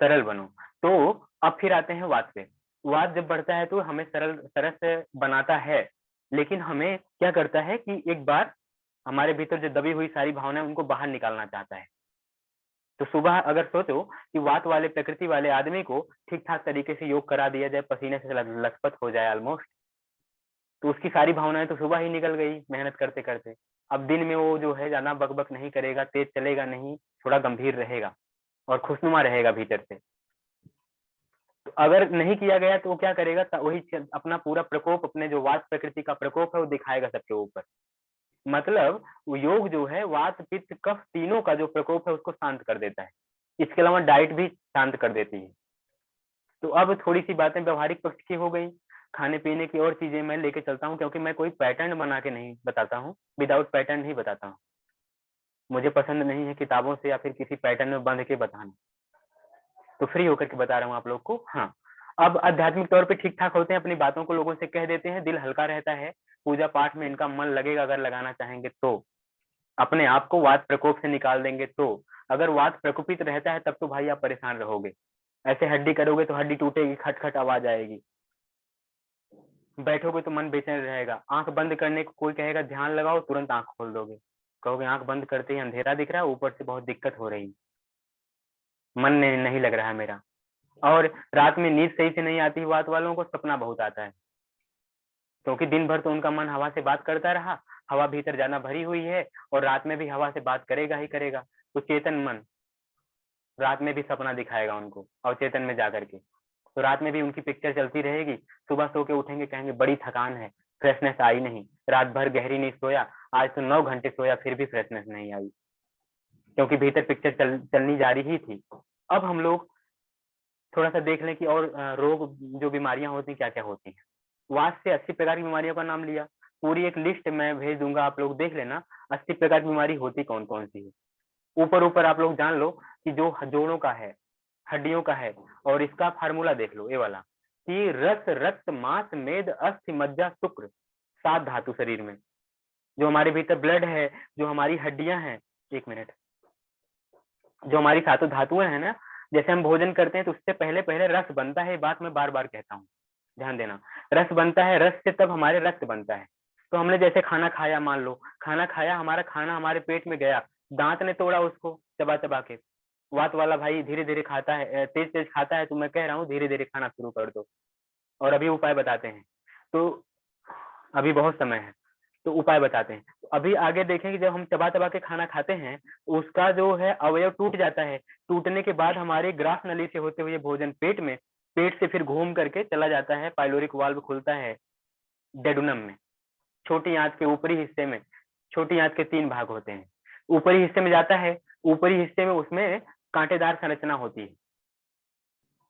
सरल बनो। तो अब फिर आते हैं वाद पे। वाद जब बढ़ता है तो हमें सरल सरस से बनाता है, लेकिन हमें क्या करता है कि एक बार हमारे भीतर जो दबी हुई सारी भावनाएं उनको बाहर निकालना चाहता है। तो सुबह अगर सोचो कि वात वाले प्रकृति वाले आदमी को ठीक ठाक तरीके से योग करा दिया जाए, पसीने से लथपथ हो जाए ऑलमोस्ट, तो उसकी सारी भावनाएं तो सुबह ही निकल गई मेहनत करते करते। अब दिन में वो जो है ज्यादा बकबक नहीं करेगा, तेज चलेगा नहीं, थोड़ा गंभीर रहेगा और खुशनुमा रहेगा भीतर से। तो अगर नहीं किया गया तो वो क्या करेगा, वही अपना पूरा प्रकोप, अपने जो वात प्रकृति का प्रकोप है वो दिखाएगा सबके ऊपर। मतलब वो योग जो है वात पित्त कफ तीनों का जो प्रकोप है उसको शांत कर देता है। इसके अलावा डाइट भी शांत कर देती है। तो अब थोड़ी सी बातें व्यवहारिक पक्ष की हो गई, खाने पीने की और चीजें मैं लेके चलता हूँ, क्योंकि मैं कोई पैटर्न बना के नहीं बताता हूँ, विदाउट पैटर्न नहीं बताता हूँ। मुझे पसंद नहीं है किताबों से या फिर किसी पैटर्न में बंध के बताना, तो फ्री होकर के बता रहा हूँ आप लोग को। हाँ, अब आध्यात्मिक तौर पे ठीक ठाक होते हैं, अपनी बातों को लोगों से कह देते हैं, दिल हल्का रहता है, पूजा पाठ में इनका मन लगेगा अगर लगाना चाहेंगे तो, अपने आप को वात प्रकोप से निकाल देंगे तो। अगर वात प्रकोपित रहता है तब तो भाई आप परेशान रहोगे। ऐसे हड्डी करोगे तो हड्डी टूटेगी, खटखट आवाज आएगी। बैठोगे तो मन बेचैन रहेगा, आंख बंद करने को कोई कहेगा ध्यान लगाओ, तुरंत आंख खोल दोगे, कहोगे आंख बंद करते ही अंधेरा दिख रहा है, ऊपर से बहुत दिक्कत हो रही, मन नहीं लग रहा है मेरा। और रात में नींद सही से नहीं आती, बात वालों को सपना बहुत आता है, क्योंकि दिन भर तो उनका मन हवा से बात करता रहा, हवा भीतर जाना भरी हुई है, और रात में भी हवा से बात करेगा ही करेगा। तो चेतन मन रात में भी सपना दिखाएगा उनको, और चेतन में जाकर के, तो रात में भी उनकी पिक्चर चलती रहेगी। सुबह सो के उठेंगे, कहेंगे बड़ी थकान है, फ्रेशनेस आई नहीं, रात भर गहरी नहीं सोया, आज तो 9 घंटे सोया फिर भी फ्रेशनेस नहीं आई, क्योंकि भीतर पिक्चर चलनी जा रही ही थी। अब हम लोग थोड़ा सा देख लें कि और रोग, जो बीमारियां होती क्या क्या होती हैं। वात से 80 प्रकार की बीमारियों का नाम लिया, पूरी एक लिस्ट मैं भेज दूंगा, आप लोग देख लेना 80 प्रकार की बीमारी होती कौन कौन सी है। ऊपर ऊपर आप लोग जान लो कि जो जोड़ों का है, हड्डियों का है, और इसका फार्मूला देख लो, ये वाला, कि रस रक्त मांस मेद अस्थि मज्जा शुक्र, 7 धातु शरीर में, जो हमारे भीतर ब्लड है, जो हमारी हड्डियां हैं, 1 मिनट, जो हमारी सातों धातुएं हैं ना, जैसे हम भोजन करते हैं तो उससे पहले पहले रस बनता है, ये बात मैं बार बार कहता हूँ, ध्यान देना। रस बनता है, रस से तब हमारे रक्त बनता है। तो हमने जैसे खाना खाया, मान लो खाना खाया, हमारा खाना हमारे पेट में गया, दांत ने तोड़ा उसको चबा चबा के। वात वाला भाई धीरे धीरे खाता है, तेज तेज खाता है, तो मैं कह रहा हूँ धीरे धीरे खाना शुरू कर दो, और अभी उपाय बताते हैं। तो अभी बहुत समय है, तो उपाय बताते हैं। तो अभी आगे देखेंगे, जब हम चबा चबा के खाना खाते हैं, उसका जो है अवयव टूट जाता है। टूटने के बाद हमारे ग्रास नली से होते हुए भोजन पेट में, पेट से फिर घूम करके चला जाता है, पाइलोरिक वाल्व खुलता है डेडुनम में, छोटी आंत के ऊपरी हिस्से में। छोटी आंत के 3 भाग होते हैं, ऊपरी हिस्से में जाता है, ऊपरी हिस्से में उसमें कांटेदार संरचना होती है,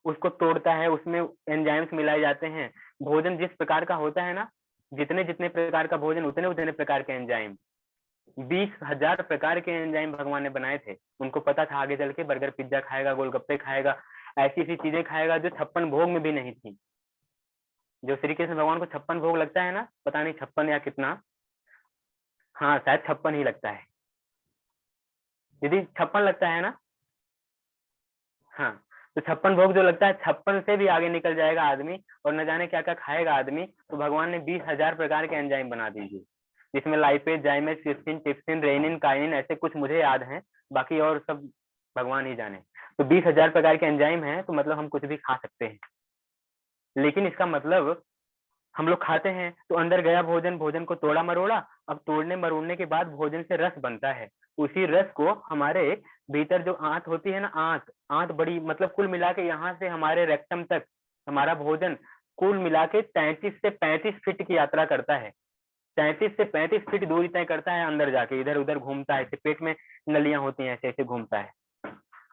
उसको तोड़ता है, उसमें एंजाइम्स मिलाए जाते हैं। भोजन जिस प्रकार का होता है ना, जितने जितने प्रकार का भोजन, उतने उतने प्रकार के एंजाइम, 20,000 प्रकार के एंजाइम भगवान ने बनाए थे। उनको पता था आगे चल के बर्गर पिज्जा खाएगा, गोलगप्पे खाएगा, ऐसी ऐसी चीजें खाएगा जो 56 भोग में भी नहीं थी। जो श्री कृष्ण भगवान को 56 भोग लगता है ना, पता नहीं 56 या कितना, हाँ शायद 56 ही लगता है, यदि 56 लगता है ना, हाँ। तो 56 भोग जो लगता है, 56 से भी आगे निकल जाएगा आदमी, और न जाने क्या क्या खाएगा आदमी। तो भगवान ने 20,000 प्रकार के एंजाइम बना दीजिए, जिसमें lipase, zymase, cysteine, trypsin, rennin, काइनिन, ऐसे कुछ मुझे याद हैं, बाकी और सब भगवान ही जाने। तो 20,000 प्रकार के एंजाइम हैं, तो मतलब हम कुछ भी खा सकते हैं। लेकिन इसका मतलब, हम लोग खाते हैं तो अंदर गया भोजन, भोजन को तोड़ा मरोड़ा, अब तोड़ने मरोड़ने के बाद भोजन से रस बनता है। उसी रस को हमारे भीतर जो आंत होती है ना, आंत आंत बड़ी, मतलब कुल मिला के यहाँ से हमारे रेक्टम तक हमारा भोजन कुल मिला के 33 से 35 फीट की यात्रा करता है। 33 से 35 फीट दूरी तय करता है, अंदर जाके इधर उधर घूमता है, ऐसे पेट में नलियां होती हैं, ऐसे ऐसे घूमता है,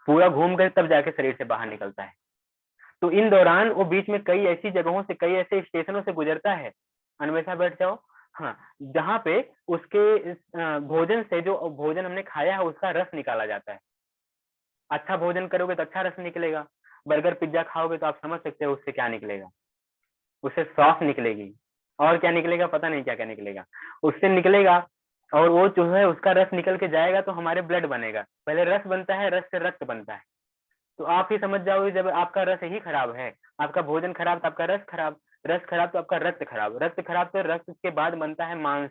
पूरा घूम कर तब जाके शरीर से बाहर निकलता है। तो इन दौरान वो बीच में कई ऐसी जगहों से, कई ऐसे स्टेशनों से गुजरता है, अन्वेषा बैठ जाओ, हाँ, जहाँ पे उसके भोजन से, जो भोजन हमने खाया है उसका रस निकाला जाता है। अच्छा भोजन करोगे तो अच्छा रस निकलेगा, बर्गर पिज्जा खाओगे तो आप समझ सकते हो उससे क्या निकलेगा, उससे सॉस निकलेगी, और क्या निकलेगा पता नहीं, क्या क्या निकलेगा उससे निकलेगा। और वो जो है उसका रस निकल के जाएगा तो हमारे ब्लड बनेगा, पहले रस बनता है, रस से रक्त बनता है। तो आप ही समझ जाओगे, जब आपका रस ही खराब है, आपका भोजन खराब तो आपका रस खराब, रस खराब तो आपका रक्त खराब, रक्त खराब तो रक्त के बाद बनता है मांस,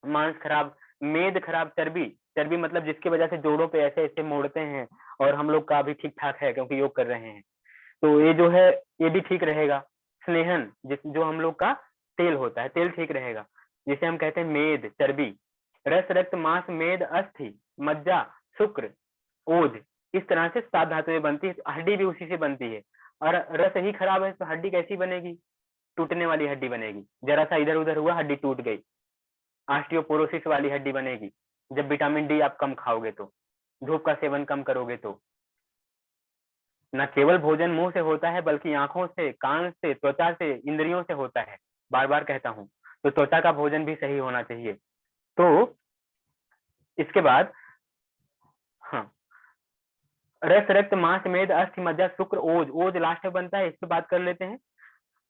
मांस खराब, मेद खराब, चर्बी, चर्बी मतलब जिसकी वजह से जोड़ों पे ऐसे ऐसे मोड़ते हैं, और हम लोग का भी ठीक ठाक है क्योंकि योग कर रहे हैं, तो ये जो है ये भी ठीक रहेगा। स्नेहन, जिस जो हम लोग का तेल होता है, तेल ठीक रहेगा, जिसे हम कहते हैं मेद, चर्बी। रस रक्त मांस मेद अस्थि मज्जा शुक्र ओज, इस तरह से 7 धातुएं बनती है। हड्डी भी उसी से बनती है, और रस ही खराब है तो हड्डी कैसी बनेगी, टूटने वाली हड्डी बनेगी, जरा सा इधर उधर हुआ हड्डी टूट गई, ऑस्टियोपोरोसिस वाली हड्डी बनेगी। जब विटामिन डी आप कम खाओगे तो, धूप का सेवन कम करोगे तो, न केवल भोजन मुंह से होता है बल्कि आंखों से, कान से, त्वचा से, इंद्रियों से होता है, बार बार कहता हूँ। तो त्वचा का भोजन भी सही होना चाहिए। तो इसके बाद, हाँ, रस रक्त मांस मेद अस्थि मज्जा शुक्र ओज, ओज लास्ट में बनता है, इस पे बात कर लेते हैं।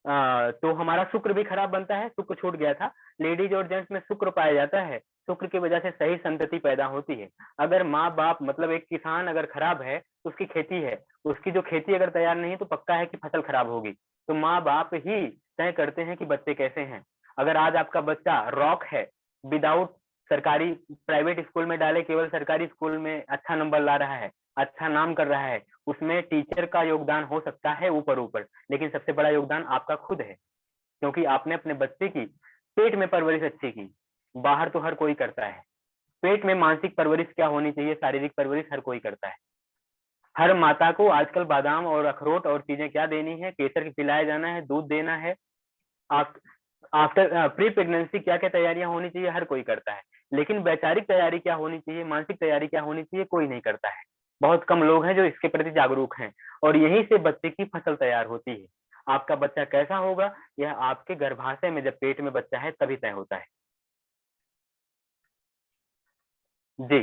तो हमारा शुक्र भी खराब बनता है, शुक्र छूट गया था। लेडीज और जेंट्स में शुक्र पाया जाता है, शुक्र की वजह से सही संतति पैदा होती है। अगर माँ बाप, मतलब एक किसान अगर खराब है तो उसकी खेती है, उसकी जो खेती अगर तैयार नहीं तो पक्का है कि फसल खराब होगी। तो माँ बाप ही तय करते हैं कि बच्चे कैसे हैं। अगर आज आपका बच्चा रॉक है, विदाउट सरकारी प्राइवेट स्कूल में डाले, केवल सरकारी स्कूल में अच्छा नंबर ला रहा है, अच्छा नाम कर रहा है, उसमें टीचर का योगदान हो सकता है ऊपर ऊपर, लेकिन सबसे बड़ा योगदान आपका खुद है, क्योंकि आपने अपने बच्चे की पेट में परवरिश अच्छी की। बाहर तो हर कोई करता है, पेट में मानसिक परवरिश क्या होनी चाहिए, शारीरिक परवरिश हर कोई करता है। हर माता को आजकल बादाम और अखरोट और चीजें क्या देनी है, केसर पिलाया जाना है, दूध देना है। आफ्टर प्री प्रेगनेंसी क्या क्या तैयारियां होनी चाहिए, हर कोई करता है। लेकिन वैचारिक तैयारी क्या होनी चाहिए, मानसिक तैयारी क्या होनी चाहिए, कोई नहीं करता है। बहुत कम लोग हैं जो इसके प्रति जागरूक हैं, और यहीं से बच्चे की फसल तैयार होती है। आपका बच्चा कैसा होगा, यह आपके गर्भाशय में जब पेट में बच्चा है तभी तय होता है। जी,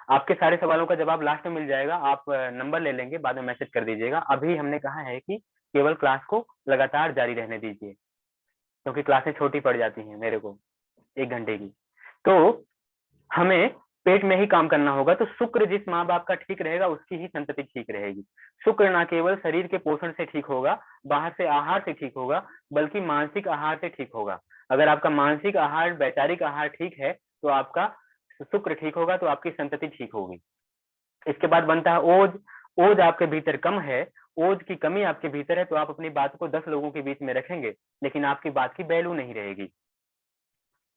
आपके सारे सवालों का जवाब लास्ट में मिल जाएगा, आप नंबर ले लेंगे, बाद में मैसेज कर दीजिएगा। अभी हमने कहा है कि केवल क्लास को लगातार जारी रहने दीजिए, क्योंकि क्लासें छोटी पड़ जाती हैं मेरे को 1 घंटे की। तो हमें पेट में ही काम करना होगा। तो शुक्र जिस माँ बाप का ठीक रहेगा उसकी ही संतति ठीक रहेगी। शुक्र ना केवल शरीर के पोषण से ठीक होगा, बाहर से आहार से ठीक होगा, बल्कि मानसिक आहार से ठीक होगा। अगर आपका मानसिक आहार, वैचारिक आहार ठीक है तो आपका शुक्र ठीक होगा, तो आपकी संतति ठीक होगी। इसके बाद बनता है ओज। ओज आपके भीतर कम है, ओज की कमी आपके भीतर है, तो आप अपनी बात को 10 लोगों के बीच में रखेंगे, लेकिन आपकी बात की वैल्यू नहीं रहेगी।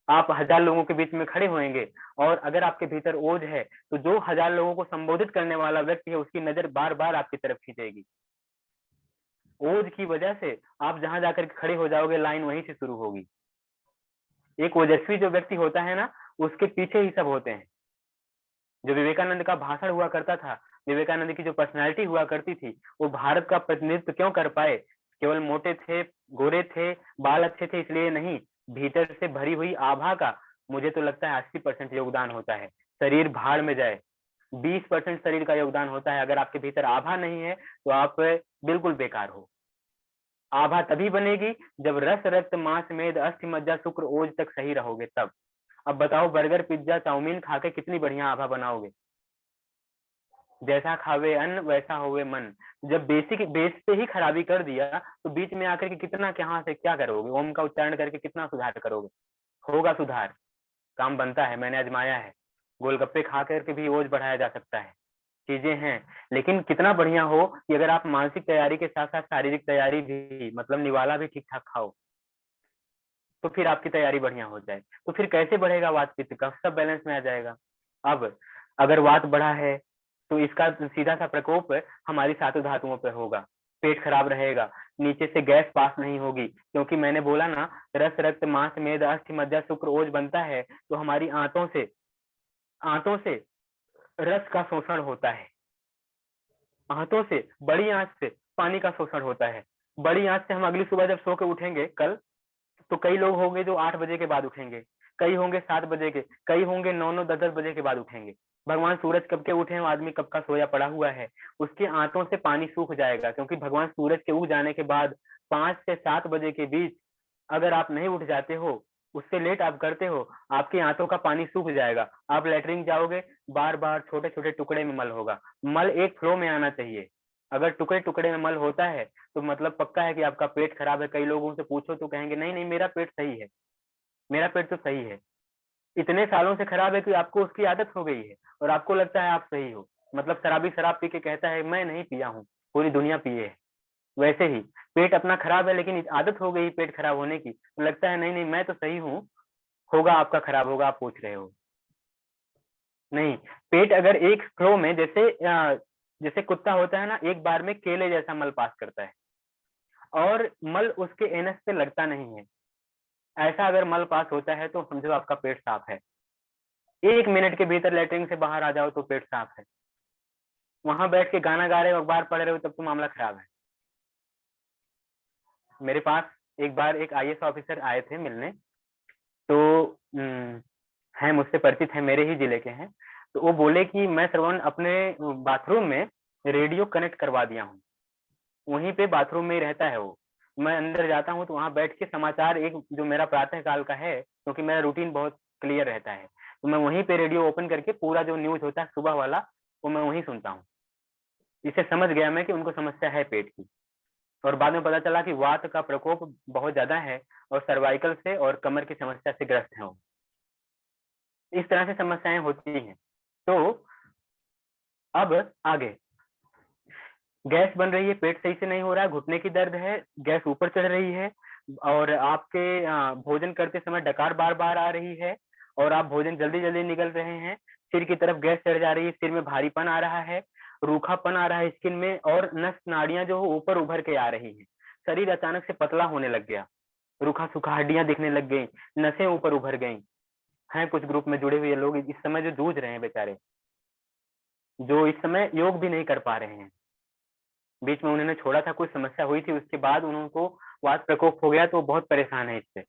आप 1000 लोगों के बीच में खड़े होंगे, और अगर आपके भीतर ओज है तो जो 1000 लोगों को संबोधित करने वाला व्यक्ति है उसकी नजर बार बार आपकी तरफ खींचेगी। ओज की वजह से आप जहां जाकर खड़े हो जाओगे, लाइन वहीं से शुरू होगी। एक ओजस्वी जो व्यक्ति होता है ना, उसके पीछे ही सब होते हैं। जो विवेकानंद का भाषण हुआ करता था, विवेकानंद की जो पर्सनैलिटी हुआ करती थी, वो भारत का प्रतिनिधित्व क्यों कर पाए? केवल मोटे थे, गोरे थे, बाल अच्छे थे इसलिए नहीं, भीतर से भरी हुई आभा का मुझे तो लगता है 80% योगदान होता है। शरीर भाड़ में जाए, 20% शरीर का योगदान होता है। अगर आपके भीतर आभा नहीं है तो आप बिल्कुल बेकार हो। आभा तभी बनेगी जब रस, रक्त, मांस, मेद, अस्थि, मज्जा, शुक्र, ओज तक सही रहोगे तब। अब बताओ, बर्गर, पिज्जा, चाउमीन खा के कितनी बढ़िया आभा बनाओगे? जैसा खावे अन्न वैसा होवे मन। जब बेसिक बेस पे ही खराबी कर दिया तो बीच में आकर के कितना कहाँ से क्या करोगे? ओम का उच्चारण करके कितना सुधार करोगे? होगा सुधार, काम बनता है, मैंने आजमाया है। गोलगप्पे खा करके भी ओज बढ़ाया जा सकता है, चीजें हैं। लेकिन कितना बढ़िया हो कि अगर आप मानसिक तैयारी के साथ साथ शारीरिक तैयारी भी, मतलब निवाला भी ठीक ठाक खाओ, तो फिर आपकी तैयारी बढ़िया हो जाए। तो फिर कैसे बढ़ेगा वात पित्त का? सब बैलेंस में आ जाएगा। अब अगर वात बढ़ा है तो इसका सीधा सा प्रकोप हमारी सातों धातुओं पे होगा। पेट खराब रहेगा, नीचे से गैस पास नहीं होगी, क्योंकि मैंने बोला ना, रस, रक्त, मांस, मेद, अस्थि, मज्जा, शुक्र, ओज बनता है तो हमारी आंतों से रस का शोषण होता है। आंतों से, बड़ी आंच से पानी का शोषण होता है। बड़ी आंच से हम अगली सुबह जब सो के उठेंगे कल, तो कई लोग होंगे जो 8 बजे के बाद उठेंगे, कई होंगे 7 बजे के, कई होंगे 9-9, 10-10 बजे के बाद उठेंगे। भगवान सूरज कब के उठे हैं, आदमी कब का सोया पड़ा हुआ है, उसके आंतों से पानी सूख जाएगा, क्योंकि भगवान सूरज के उग जाने के बाद 5 से 7 बजे के बीच अगर आप नहीं उठ जाते हो, उससे लेट आप करते हो, आपकी आंतों का पानी सूख जाएगा। आप लेटरिन जाओगे, बार बार छोटे छोटे टुकड़े में मल होगा। मल एक फ्लो में आना चाहिए। अगर टुकड़े टुकड़े में मल होता है तो मतलब पक्का है कि आपका पेट खराब है। कई लोगों से पूछो तो कहेंगे नहीं नहीं, मेरा पेट सही है, मेरा पेट तो सही है। इतने सालों से खराब है कि आपको उसकी आदत हो गई है और आपको लगता है आप सही हो। मतलब शराबी शराब पी के कहता है मैं नहीं पिया हूँ, पूरी दुनिया पिए है। वैसे ही पेट अपना खराब है, लेकिन आदत हो गई पेट खराब होने की, तो लगता है नहीं नहीं मैं तो सही हूँ। होगा आपका खराब होगा, आप पूछ रहे हो। नहीं, पेट अगर एक फ्लो में, जैसे कुत्ता होता है ना, एक बार में केले जैसा मल पास करता है और मल उसके एनस पे लगता नहीं है, ऐसा अगर मल पास होता है तो समझो आपका पेट साफ है। 1 मिनट के भीतर लेटरिन से बाहर आ जाओ तो पेट साफ है। वहां बैठ के गाना गा रहे हो, अखबार पढ़ रहे हो, तब तो मामला खराब है। मेरे पास एक बार एक आईएएस ऑफिसर आए थे मिलने, तो है, मुझसे परिचित है, मेरे ही जिले के हैं। तो वो बोले कि मैं श्रवण अपने बाथरूम में रेडियो कनेक्ट करवा दिया हूँ, वहीं पे बाथरूम में ही रहता है वो। मैं अंदर जाता हूँ तो वहां बैठ के समाचार, एक जो मेरा प्रातः काल का है, क्योंकि मेरा रूटीन बहुत क्लियर रहता है, तो मैं वहीं पे रेडियो ओपन करके पूरा जो न्यूज होता है सुबह वाला, वो मैं वहीं सुनता हूँ। इससे समझ गया मैं कि उनको समस्या है पेट की। और बाद में पता चला कि वात का प्रकोप बहुत ज्यादा है और सर्वाइकल से और कमर की समस्या से ग्रस्त है वो। इस तरह से समस्याएं होती हैं। तो अब आगे, गैस बन रही है, पेट सही से नहीं हो रहा है, घुटने की दर्द है, गैस ऊपर चढ़ रही है, और आपके भोजन करते समय डकार बार बार आ रही है, और आप भोजन जल्दी जल्दी निगल रहे हैं, सिर की तरफ गैस चढ़ जा रही है, सिर में भारीपन आ रहा है, रूखापन आ रहा है स्किन में, और नस नाड़ियां जो ऊपर उभर के आ रही हैं, शरीर अचानक से पतला होने लग गया, रूखा सूखा हड्डियां दिखने लग गई, नसें ऊपर उभर गई हैं। कुछ ग्रुप में जुड़े हुए लोग इस समय जो जूझ रहे हैं बेचारे, जो इस समय योग भी नहीं कर पा रहे हैं, बीच में उन्होंने छोड़ा था, कुछ समस्या हुई थी, उसके बाद उनको वात प्रकोप हो गया, तो बहुत परेशान है इससे।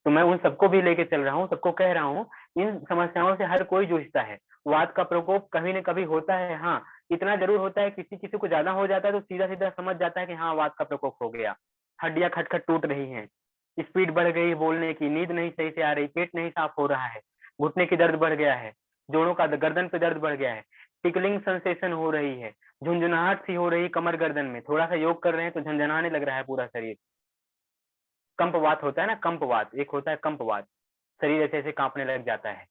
तो मैं उन सबको भी लेके चल रहा हूँ, सबको कह रहा हूँ इन समस्याओं से हर कोई जूझता है। वात का प्रकोप कभी न कभी होता है। हाँ, इतना जरूर होता है, किसी किसी को ज्यादा हो जाता है तो सीधा सीधा समझ जाता है कि हाँ वात का प्रकोप हो गया। हड्डियां खटखट टूट रही हैं, स्पीड बढ़ गई बोलने की, नींद नहीं सही से आ रही, पेट नहीं साफ हो रहा है, घुटने की दर्द बढ़ गया है, जोड़ों का गर्दन पे दर्द बढ़ गया है, टिकलिंग सेंसेशन हो रही है, झुंझुनाहट सी हो रही कमर गर्दन में, थोड़ा सा योग कर रहे हैं तो झंझनाने लग रहा है पूरा शरीर। कंपवात होता है ना, कंपवात, एक होता है कंपवात, शरीर ऐसे ऐसे कांपने लग जाता है,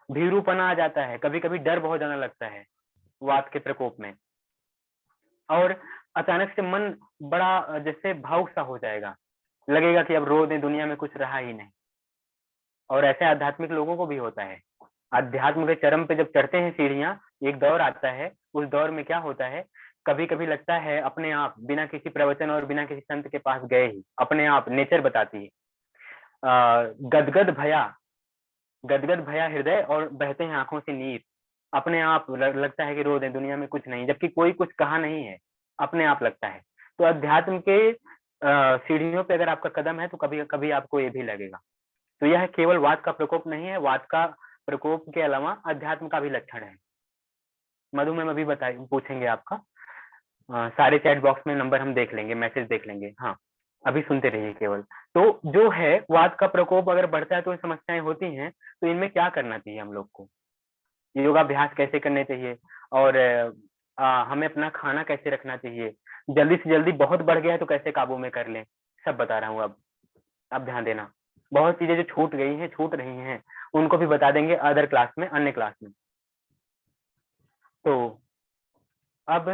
भीरूपना आ जाता है, कभी कभी डर बहुत ज्यादा लगता है वात के प्रकोप में, और अचानक से मन बड़ा जैसे भावुक सा हो जाएगा, लगेगा कि अब रो दें, दुनिया में कुछ रहा ही नहीं। और ऐसे आध्यात्मिक लोगों को भी होता है। अध्यात्म के चरम पे जब चढ़ते हैं सीढ़ियां, एक दौर आता है, उस दौर में क्या होता है, कभी कभी लगता है अपने आप बिना किसी प्रवचन और बिना किसी संत के पास गए ही अपने आप नेचर बताती है, गदगद भया, गदगद भया हृदय और बहते हैं आंखों से नीर, अपने आप लगता है कि रो दें, दुनिया में कुछ नहीं, जबकि कोई कुछ कहा नहीं है, अपने आप लगता है। तो अध्यात्म के सीढ़ियों पे अगर आपका कदम है तो कभी कभी आपको ये भी लगेगा। तो यह केवल वात का प्रकोप नहीं है, वात का प्रकोप के अलावा अध्यात्म का भी लक्षण है। मधु मैम अभी बताइए, पूछेंगे आपका, सारे चैट बॉक्स में नंबर हम देख लेंगे, मैसेज देख लेंगे। हाँ, अभी सुनते रहिए केवल। तो जो है वात का प्रकोप अगर बढ़ता है तो समस्याएं होती हैं, तो इनमें क्या करना चाहिए हम लोग को, योगाभ्यास कैसे करने चाहिए, और हमें अपना खाना कैसे रखना चाहिए, जल्दी से जल्दी बहुत बढ़ गया है तो कैसे काबू में कर लें, सब बता रहा हूँ अब ध्यान देना। बहुत चीजें जो छूट गई हैं, छूट रही हैं, उनको भी बता देंगे अदर क्लास में, अन्य क्लास में। तो अब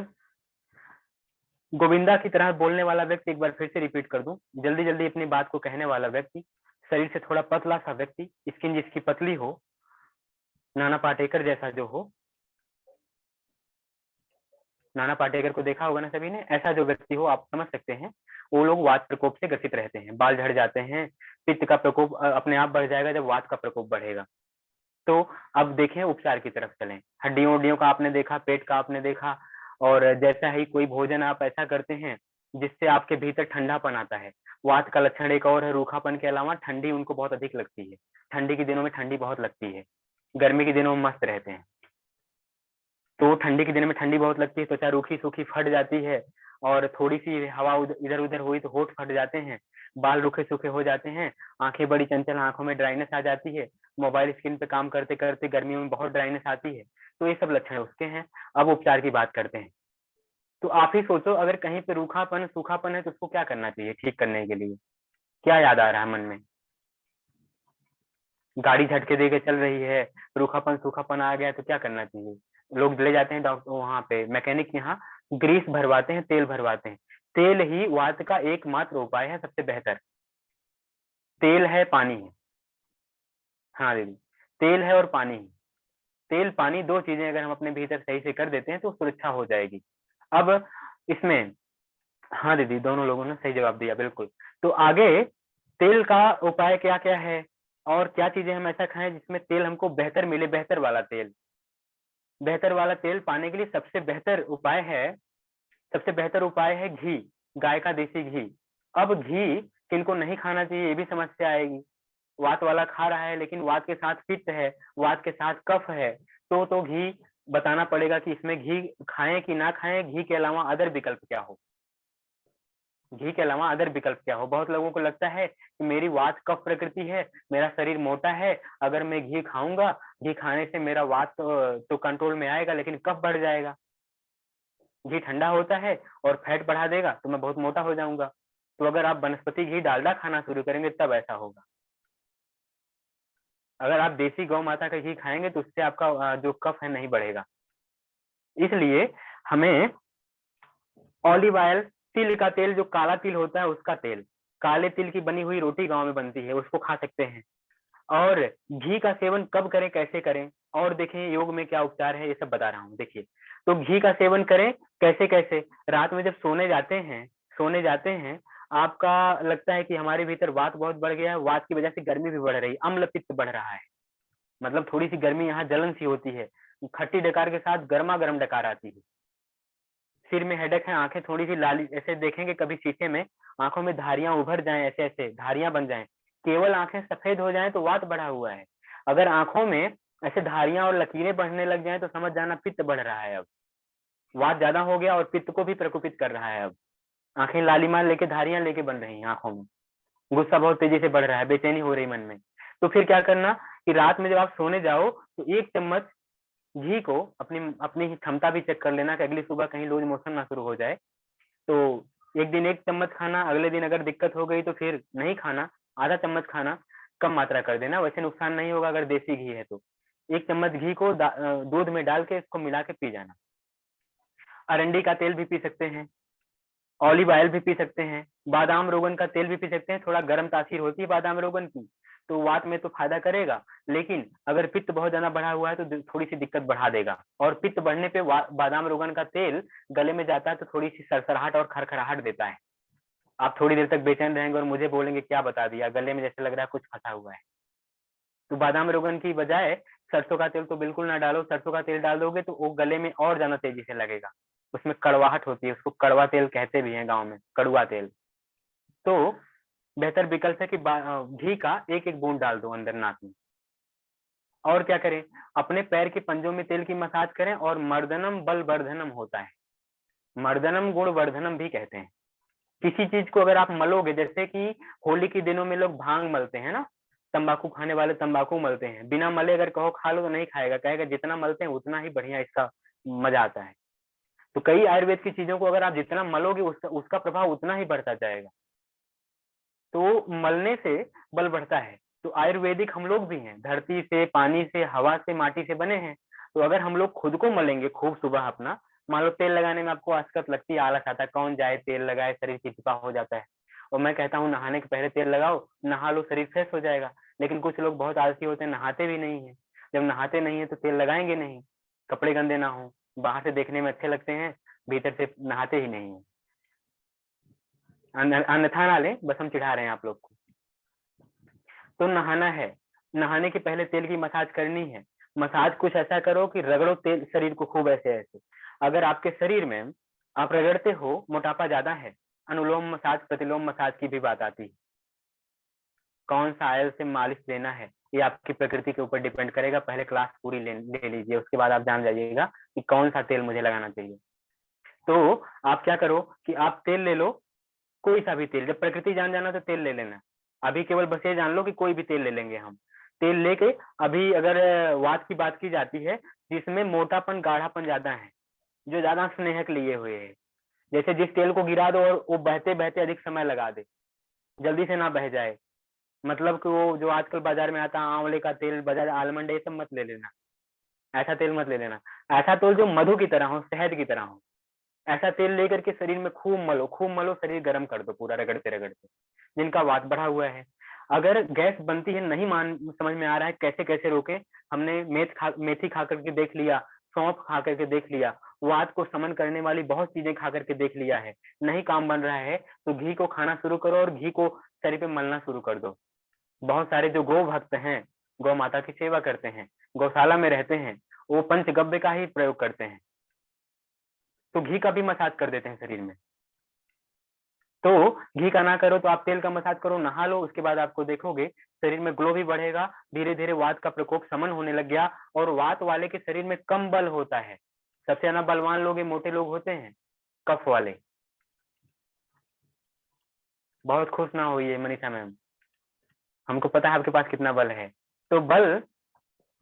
गोविंदा की तरह बोलने वाला व्यक्ति, एक बार फिर से रिपीट कर दूं, जल्दी जल्दी अपनी बात को कहने वाला व्यक्ति, शरीर से थोड़ा पतला सा व्यक्ति, स्किन जिसकी पतली हो, नाना पाटेकर जैसा जो हो, नाना पाटेकर को देखा होगा ना सभी ने, ऐसा जो व्यक्ति हो आप समझ सकते हैं, वो लोग वात प्रकोप से ग्रसित रहते हैं, बाल झड़ जाते हैं, पित्त का प्रकोप अपने आप बढ़ जाएगा जब वात का प्रकोप बढ़ेगा। तो अब देखें उपचार की तरफ चलें। हड्डियों उड्डियों का आपने देखा, पेट का आपने देखा, और जैसा ही कोई भोजन आप ऐसा करते हैं जिससे आपके भीतर ठंडापन आता है। वात का लक्षण एक और है, रूखापन के अलावा ठंडी उनको बहुत अधिक लगती है, ठंडी के दिनों में ठंडी बहुत लगती है, गर्मी के दिनों में मस्त रहते हैं। तो ठंडी के दिन में ठंडी बहुत लगती है, त्वचा रूखी सूखी फट जाती है, और थोड़ी सी हवा इधर उधर हुई तो होठ फट जाते हैं, बाल रूखे सूखे हो जाते हैं, आंखें बड़ी चंचल, आंखों में ड्राइनेस आ जाती है, मोबाइल स्क्रीन पे काम करते करते गर्मियों में बहुत ड्राइनेस आती है। तो ये सब लक्षण उसके हैं। अब उपचार की बात करते हैं। तो आप ही सोचो, अगर कहीं पे रूखापन सूखापन है तो उसको क्या करना चाहिए ठीक करने के लिए, क्या याद आ रहा है मन में? गाड़ी झटके दे के चल रही है, रूखापन सूखापन आ गया तो क्या करना चाहिए? लोग ले जाते हैं डॉक्टर वहां पे, मैकेनिक यहाँ ग्रीस भरवाते हैं, तेल भरवाते हैं। तेल ही वात का एकमात्र उपाय है, सबसे बेहतर। तेल है, पानी है। हाँ दीदी, तेल है और पानी है। तेल पानी दो चीजें अगर हम अपने भीतर सही से कर देते हैं तो सुरक्षा हो जाएगी। अब इसमें, हाँ दीदी, दोनों लोगों ने सही जवाब दिया, बिल्कुल। तो आगे तेल का उपाय क्या क्या है, और क्या चीजें हम ऐसा खाएं जिसमें तेल हमको बेहतर मिले, बेहतर वाला तेल। बेहतर वाला तेल पाने के लिए सबसे बेहतर उपाय है, सबसे बेहतर उपाय है घी, गाय का देसी घी। अब घी किनको नहीं खाना चाहिए ये भी समस्या आएगी। वात वाला खा रहा है लेकिन वात के साथ पित्त है, वात के साथ कफ है, तो घी बताना पड़ेगा कि इसमें घी खाएं कि ना खाएं, घी के अलावा अदर विकल्प क्या हो, घी के अलावा अदर विकल्प क्या हो। बहुत लोगों को लगता है कि मेरी वात कफ प्रकृति है, मेरा शरीर मोटा है, अगर मैं घी खाऊंगा, घी खाने से मेरा वात तो कंट्रोल में आएगा लेकिन कफ बढ़ जाएगा। घी ठंडा होता है और फैट बढ़ा देगा तो मैं बहुत मोटा हो जाऊंगा। तो अगर आप वनस्पति घी डालडा खाना शुरू करेंगे तब ऐसा होगा। अगर आप देसी गौ माता का घी खाएंगे तो उससे आपका जो कफ है नहीं बढ़ेगा। इसलिए हमें ऑलिव ऑयल, तिल का तेल, जो काला तिल होता है उसका तेल, काले तिल की बनी हुई रोटी गांव में बनती है, उसको खा सकते हैं। और घी का सेवन कब करें, कैसे करें, और देखें योग में क्या उपचार है, ये सब बता रहा हूँ। देखिए, तो घी का सेवन करें कैसे कैसे, रात में जब सोने जाते हैं, आपका लगता है कि हमारे भीतर वात बहुत बढ़ गया है, वात की वजह से गर्मी भी बढ़ रही है, अम्ल पित्त बढ़ रहा है, मतलब थोड़ी सी गर्मी यहाँ जलन सी होती है, खट्टी डकार के साथ गर्मा गर्म डकार आती है, सिर में हेडेक है, आंखें थोड़ी सी लाली, ऐसे देखेंगे कभी शीशे में, आंखों में धारियां उभर जाएं, ऐसे ऐसे धारियां बन जाएं, केवल आंखें सफेद हो जाएं तो वात बढ़ा हुआ है। अगर आंखों में ऐसे धारियां और लकीरें बढ़ने लग जाएं तो समझ जाना पित्त बढ़ रहा है। अब वात ज्यादा हो गया और पित्त को भी प्रकोपित कर रहा है। अब आंखें लालीमान लेके धारियां लेके बन रही हैं आंखों में, गुस्सा बहुत तेजी से बढ़ रहा है, बेचैनी हो रही मन में। तो फिर क्या करना कि रात में जब आप सोने जाओ तो 1 चम्मच घी को अपनी अपनी क्षमता भी चेक कर लेना कि अगली सुबह कहीं लूज मोशन ना शुरू हो जाए। तो एक दिन 1 चम्मच खाना, अगले दिन अगर दिक्कत हो गई तो फिर नहीं खाना, आधा चम्मच खाना, कम मात्रा कर देना, वैसे नुकसान नहीं होगा अगर देसी घी है तो। 1 चम्मच घी को दूध में डाल के इसको मिला के पी जाना। अरंडी का तेल भी पी सकते हैं, ऑलिव ऑयल भी पी सकते हैं, बादाम रोगन का तेल भी पी सकते हैं। थोड़ा गर्म तासीर होती है बादाम रोगन की, तो वात में तो फायदा करेगा, लेकिन अगर पित्त बहुत ज्यादा बढ़ा हुआ है तो थोड़ी सी दिक्कत बढ़ा देगा। और पित्त बढ़ने पे बादाम रोगन का तेल गले में जाता है तो थोड़ी सी सरसराहट और खरखराहट देता है। आप थोड़ी देर तक बेचैन रहेंगे और मुझे बोलेंगे क्या बता दिया, गले में जैसे लग रहा है कुछ फंसा हुआ है। तो बादाम रोगन की बजाय सरसों का तेल तो बिल्कुल ना डालो। सरसों का तेल डाल दोगे तो वो गले में और ज्यादा तेजी से लगेगा, उसमें कड़वाहट होती है, उसको कड़वा तेल कहते भी हैं गाँव में, कड़वा तेल। तो बेहतर विकल्प है कि घी का एक एक बूंद डाल दो अंदर नाक में। और क्या करें, अपने पैर के पंजों में तेल की मसाज करें, और मर्दनम बल वर्धनम होता है, मर्दनम गुण वर्धनम भी कहते हैं। किसी चीज को अगर आप मलोगे, जैसे कि होली के दिनों में लोग भांग मलते हैं ना, तंबाकू खाने वाले तंबाकू मलते हैं, बिना मले अगर कहो खा लो तो नहीं खाएगा, कहेगा जितना मलते हैं उतना ही बढ़िया इसका मजा आता है। तो कई आयुर्वेद की चीजों को अगर आप जितना मलोगे उसका प्रभाव उतना ही बढ़ता जाएगा। तो मलने से बल बढ़ता है। तो आयुर्वेदिक हम लोग भी हैं, धरती से, पानी से, हवा से, माटी से बने हैं। तो अगर हम लोग खुद को मलेंगे खूब सुबह अपना, मान लो तेल लगाने में आपको आसकत लगती है, आलस आता है, कौन जाए तेल लगाए, शरीर चिपचिपा हो जाता है। और मैं कहता हूँ नहाने के पहले तेल लगाओ, नहा लो, शरीर फ्रेश हो जाएगा। लेकिन कुछ लोग बहुत आलसी होते हैं, नहाते भी नहीं है। जब नहाते नहीं है तो तेल लगाएंगे नहीं, कपड़े गंदे ना हो, बाहर से देखने में अच्छे लगते हैं, भीतर से नहाते ही नहीं है। अन्यथा ना ले, बस हम चिढ़ा रहे हैं आप लोग को। तो नहाना है, नहाने के पहले तेल की मसाज करनी है। मसाज कुछ ऐसा करो कि रगड़ो तेल शरीर को खूब, ऐसे ऐसे। अगर आपके शरीर में आप रगड़ते हो, मोटापा ज्यादा है, अनुलोम मसाज, प्रतिलोम मसाज की भी बात आती है। कौन सा आयल से मालिश लेना है ये आपकी प्रकृति के ऊपर डिपेंड करेगा। पहले क्लास पूरी ले लीजिए, उसके बाद आप जान जाइएगा कि कौन सा तेल मुझे लगाना चाहिए। तो आप क्या करो कि आप तेल ले लो, कोई सा भी तेल, जब प्रकृति जान जाना तो तेल ले लेना। अभी केवल बस ये जान लो कि कोई भी तेल ले लेंगे हम। तेल लेके, अभी अगर वात की बात की जाती है, जिसमें मोटापन गाढ़ापन ज्यादा है, जो ज्यादा स्नेहक लिए हुए है, जैसे जिस तेल को गिरा दो और वो बहते बहते अधिक समय लगा दे, जल्दी से ना बह जाए। मतलब कि वो जो आजकल बाजार में आता है आंवले का तेल, बजाज आलमंड, ये सब मत ले लेना, ऐसा तेल मत ले लेना। ऐसा तेल जो मधु की तरह हो, शहद की तरह हो, ऐसा तेल लेकर के शरीर में खूब मलो, खूब मलो, शरीर गर्म कर दो पूरा, रगड़ते रगड़ते। जिनका वात बढ़ा हुआ है, अगर गैस बनती है, नहीं समझ में आ रहा है कैसे कैसे रोके, हमने मेथी खा करके देख लिया, सौंफ खा करके देख लिया, वात को समन करने वाली बहुत चीजें खा करके देख लिया है, नहीं काम बन रहा है, तो घी को खाना शुरू करो और घी को शरीर पे मलना शुरू कर दो। बहुत सारे जो गौ भक्त हैं, गौ माता की सेवा करते हैं, गौशाला में रहते हैं, वो पंचगव्य का ही प्रयोग करते हैं, तो घी का भी मसाज कर देते हैं शरीर में। तो घी का ना करो तो आप तेल का मसाज करो, नहा लो, उसके बाद आपको देखोगे शरीर में ग्लो भी बढ़ेगा, धीरे धीरे वात का प्रकोप समन होने लग गया। और वात वाले के शरीर में कम बल होता है। सबसे ज्यादा बलवान लोग मोटे लोग होते हैं, कफ वाले। बहुत खुश ना होइए मनीषा मैम, हमको पता है आपके पास कितना बल है। तो बल,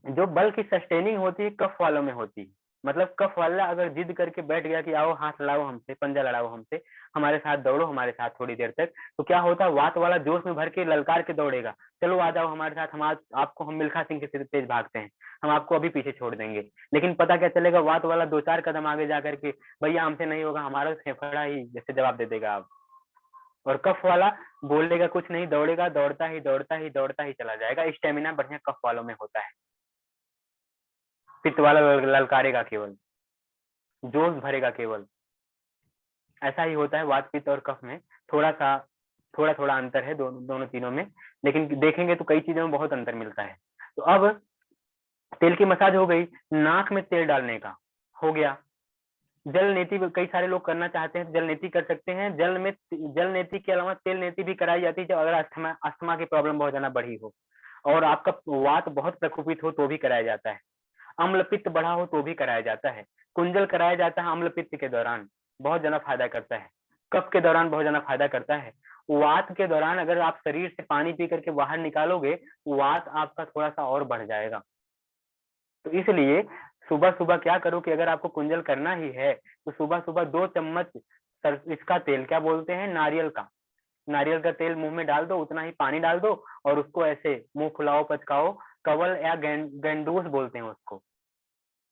जो बल की सस्टेनिंग होती है कफ वालों में होती है। मतलब कफ वाला अगर जिद करके बैठ गया कि आओ हाथ लड़ाओ हमसे, पंजा लड़ाओ हमसे, हमारे साथ दौड़ो हमारे साथ थोड़ी देर तक, तो क्या होता है, वात वाला जोश में भर के ललकार के दौड़ेगा, चलो आ जाओ हमारे साथ, आपको हम मिल्खा सिंह के तेज भागते हैं, हम आपको अभी पीछे छोड़ देंगे। लेकिन पता क्या चलेगा, वात वाला 2-4 कदम आगे जाकर के, भैया हमसे नहीं होगा, हमारा फेफड़ा ही जैसे जवाब दे देगा आप। और कफ वाला बोलेगा कुछ नहीं, दौड़ेगा, दौड़ता ही दौड़ता ही दौड़ता ही चला जाएगा। स्टेमिना बढ़िया कफ वालों में होता है। पित्त वाला ललकारेगा केवल, जोश भरेगा केवल। ऐसा ही होता है वात पित्त और कफ में, थोड़ा थोड़ा अंतर है दोनों तीनों में, लेकिन देखेंगे तो कई चीजों में बहुत अंतर मिलता है। तो अब तेल की मसाज हो गई, नाक में तेल डालने का हो गया। जल नेति कई सारे लोग करना चाहते हैं, जल नेति कर सकते हैं। जल नेति के अलावा तेल नेति भी कराई जाती है जब अगर अस्थमा की प्रॉब्लम बहुत ज्यादा बढ़ी हो। और आपका वात बहुत प्रकोपित हो तो भी कराया जाता है, अम्ल पित्त बढ़ा हो तो भी कराया जाता है, कुंजल कराया जाता है अम्ल पित्त के दौरान, बहुत ज्यादा फायदा करता है, कफ के दौरान बहुत ज्यादा फायदा करता है, वात के दौरान अगर आप शरीर से पानी पी करके बाहर निकालोगे, वात आपका थोड़ा सा और बढ़ जाएगा। तो इसलिए सुबह सुबह क्या करो कि अगर आपको कुंजल करना ही है तो सुबह सुबह 2 चम्मच इसका तेल, क्या बोलते हैं, नारियल का, नारियल का तेल मुंह में डाल दो, उतना ही पानी डाल दो और उसको ऐसे मुंह फुलाओ पचकाओ, कवल या गैंडूस बोलते हैं उसको,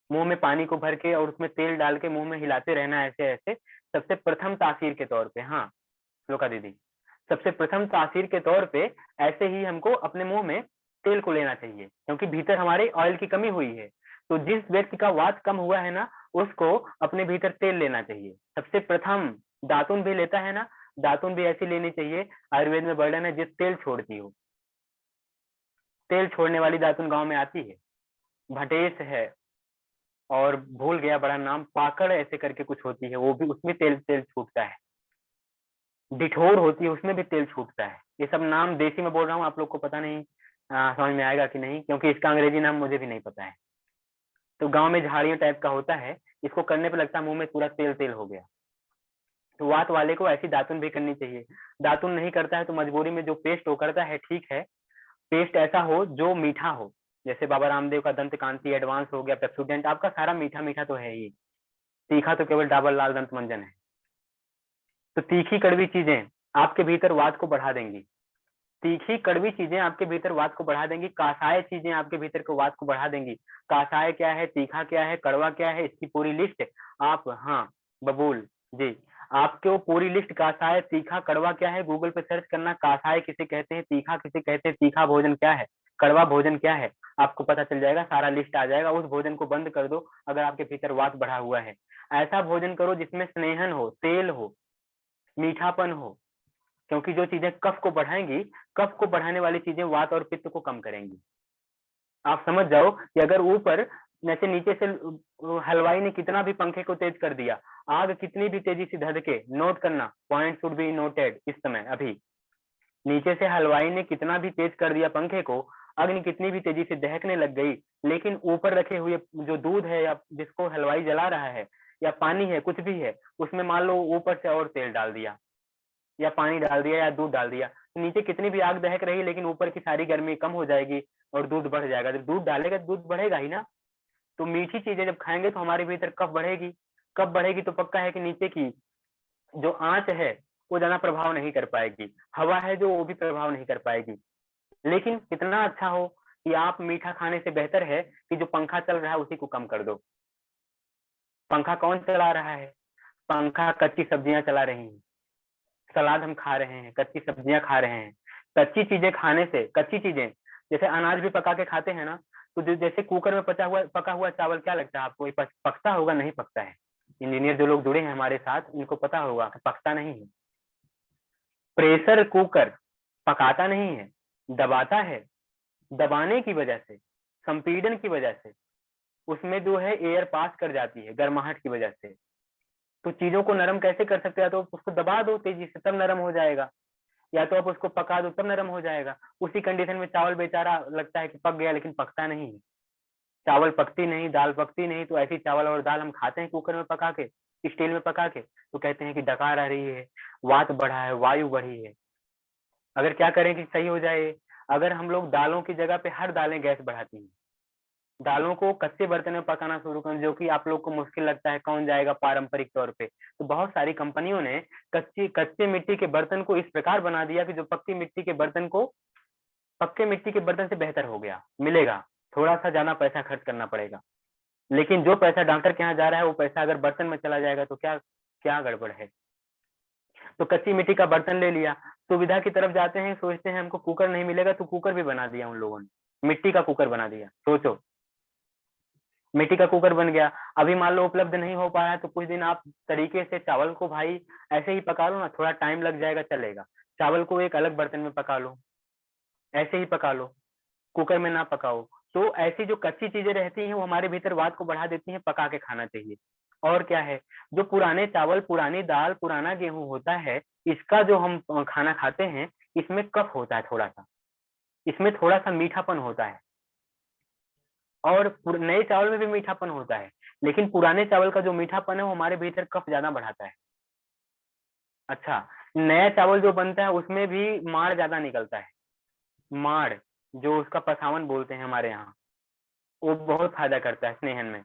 मुंह में पानी को भर के और उसमें तेल डाल के मुंह में हिलाते रहना ऐसे ऐसे, सबसे प्रथम तासीर के तौर पे। हाँ श्लोका दीदी, सबसे प्रथम तासीर के तौर पे ऐसे ही हमको अपने मुंह में तेल को लेना चाहिए, क्योंकि भीतर हमारे ऑयल की कमी हुई है। तो जिस व्यक्ति का वात कम हुआ है ना, उसको अपने भीतर तेल लेना चाहिए सबसे प्रथम। दातुन भी लेता है ना, दातुन भी ऐसी लेनी चाहिए, आयुर्वेद में वर्णन है, जिस तेल छोड़ती हो, तेल छोड़ने वाली दातुन गांव में आती है, भटेश है, और भूल गया बड़ा नाम, पाकड़ ऐसे करके कुछ होती है, वो भी उसमें तेल तेल छूटता है, डिठोर होती है उसमें भी तेल छूटता है। ये सब नाम देसी में बोल रहा हूँ, आप लोग को पता नहीं समझ में आएगा कि नहीं, क्योंकि इसका अंग्रेजी नाम मुझे भी नहीं पता है। तो गांव में झाड़ियों टाइप का होता है, इसको करने पे लगता है मुंह में पूरा तेल तेल हो गया। तो वात वाले को ऐसी दातुन भी करनी चाहिए। दातुन नहीं करता है तो मजबूरी में जो पेस्ट वो करता है, ठीक है, पेस्ट ऐसा हो जो मीठा हो, जैसे बाबा रामदेव का दंत कांति एडवांस हो गया, पेप्सोडेंट, आपका सारा मीठा मीठा तो है ही, तीखा तो केवल डाबर लाल दंत मंजन है। तो तीखी कड़वी चीजें आपके भीतर वात को बढ़ा देंगी, तीखी कड़वी चीजें आपके भीतर वात को बढ़ा देंगी, कासाय चीजें आपके भीतर को वात को बढ़ा देंगी। कासाय क्या है, तीखा क्या है, कड़वा क्या है, इसकी पूरी लिस्ट आप, हाँ बबूल जी, आपको पूरी लिस्ट कासाय तीखा कड़वा क्या है गूगल पे सर्च करना, कासाय किसे कहते हैं, तीखा किसे कहते हैं, तीखा भोजन क्या है, कड़वा भोजन क्या है, आपको पता चल जाएगा, सारा लिस्ट आ जाएगा। उस भोजन को बंद कर दो अगर आपके भीतर वात बढ़ा हुआ है। ऐसा भोजन करो जिसमें स्नेहन हो, तेल हो, मीठापन हो, क्योंकि जो चीजें कफ को बढ़ाएंगी, कफ को बढ़ाने वाली चीजें वात और पित्त को कम करेंगी। आप समझ जाओ कि अगर ऊपर जैसे नीचे से हलवाई ने कितना भी पंखे को तेज कर दिया, आग कितनी भी तेजी से धधके, नोट करना, पॉइंट शुड बी नोटेड इस समय अभी, नीचे से हलवाई ने कितना भी तेज कर दिया पंखे को, अग्नि कितनी भी तेजी से दहकने लग गई, लेकिन ऊपर रखे हुए जो दूध है या जिसको हलवाई जला रहा है, या पानी है, कुछ भी है, उसमें मान लो ऊपर से और तेल डाल दिया या पानी डाल दिया या दूध डाल दिया, तो नीचे कितनी भी आग दहक रही लेकिन ऊपर की सारी गर्मी कम हो जाएगी और दूध बढ़ जाएगा। जब दूध डालेगा तो दूध बढ़ेगा ही ना। तो मीठी चीजें जब खाएंगे तो हमारे भीतर कफ बढ़ेगी, कफ बढ़ेगी तो पक्का है कि नीचे की जो आंच है वो ज्यादा प्रभाव नहीं कर पाएगी, हवा है जो वो भी प्रभाव नहीं कर पाएगी। लेकिन कितना अच्छा हो कि आप मीठा खाने से बेहतर है कि जो पंखा चल रहा है उसी को कम कर दो। पंखा कौन चला रहा है, पंखा कच्ची सब्जियां चला रही हैं, सलाद हम खा रहे हैं, कच्ची सब्जियां खा रहे हैं। कच्ची चीजें खाने से, कच्ची चीजें जैसे अनाज भी पका के खाते हैं ना, तो जैसे कुकर में पका हुआ चावल क्या लगता है आपको, पकता होगा, नहीं पकता है। इंजीनियर जो लोग जुड़े हैं हमारे साथ उनको पता होगा कि पकता नहीं है। प्रेशर कुकर पकाता नहीं है, दबाता है, दबाने की वजह से, संपीड़न की वजह से उसमें जो है एयर पास कर जाती है गर्माहट की वजह से। तो चीजों को नरम कैसे कर सकते हैं, तो उसको दबा दो तेजी से तब नरम हो जाएगा, या तो आप उसको पका दो तब नरम हो जाएगा। उसी कंडीशन में चावल बेचारा लगता है कि पक गया लेकिन पकता नहीं है, चावल पकती नहीं, दाल पकती नहीं। तो ऐसी चावल और दाल हम खाते हैं कुकर में पका के, स्टील में पका के, तो कहते हैं कि डकार आ रही है, वात बढ़ा है, वायु बढ़ी है। अगर क्या करें कि सही हो जाए, अगर हम लोग दालों की जगह पे हर दालें गैस बढ़ाती हैं, दालों को कच्चे बर्तन में पकाना शुरू करें, जो कि आप लोग को मुश्किल लगता है, कौन जाएगा पारंपरिक तौर पे। तो बहुत सारी कंपनियों ने कच्चे मिट्टी के बर्तन को इस प्रकार बना दिया कि जो पक्की मिट्टी के बर्तन को पक्के मिट्टी के बर्तन से बेहतर हो गया, मिलेगा, थोड़ा सा ज्यादा पैसा खर्च करना पड़ेगा, लेकिन जो पैसा डॉक्टर के यहाँ जा रहा है वो पैसा अगर बर्तन में चला जाएगा तो क्या क्या गड़बड़ है। तो कच्ची मिट्टी का बर्तन ले लिया, सुविधा की तरफ जाते हैं, सोचते हैं हमको कुकर नहीं मिलेगा, तो कुकर भी बना दिया उन लोगों ने, मिट्टी का कुकर बना दिया। सोचो, मिट्टी का कुकर बन गया। अभी मान लो उपलब्ध नहीं हो पाया तो कुछ दिन आप तरीके से चावल को भाई ऐसे ही पका लो ना, थोड़ा टाइम लग जाएगा चलेगा, चावल को एक अलग बर्तन में पका लो, ऐसे ही पका लो, कुकर में ना पकाओ। तो ऐसी जो कच्ची चीजें रहती हैं वो हमारे भीतर वात को बढ़ा देती हैं, पका के खाना चाहिए। और क्या है, जो पुराने चावल, पुरानी दाल, पुराना गेहूं होता है, इसका जो हम खाना खाते हैं, इसमें कफ होता है थोड़ा सा, इसमें थोड़ा सा मीठापन होता है और नए चावल में भी मीठापन होता है, लेकिन पुराने चावल का जो मीठापन है वो हमारे भीतर कफ ज्यादा बढ़ाता है। अच्छा, नया चावल जो बनता है उसमें भी माड़ ज्यादा निकलता है। माड़, जो उसका पसावन बोलते हैं हमारे यहाँ, वो बहुत फायदा करता है स्नेहन में।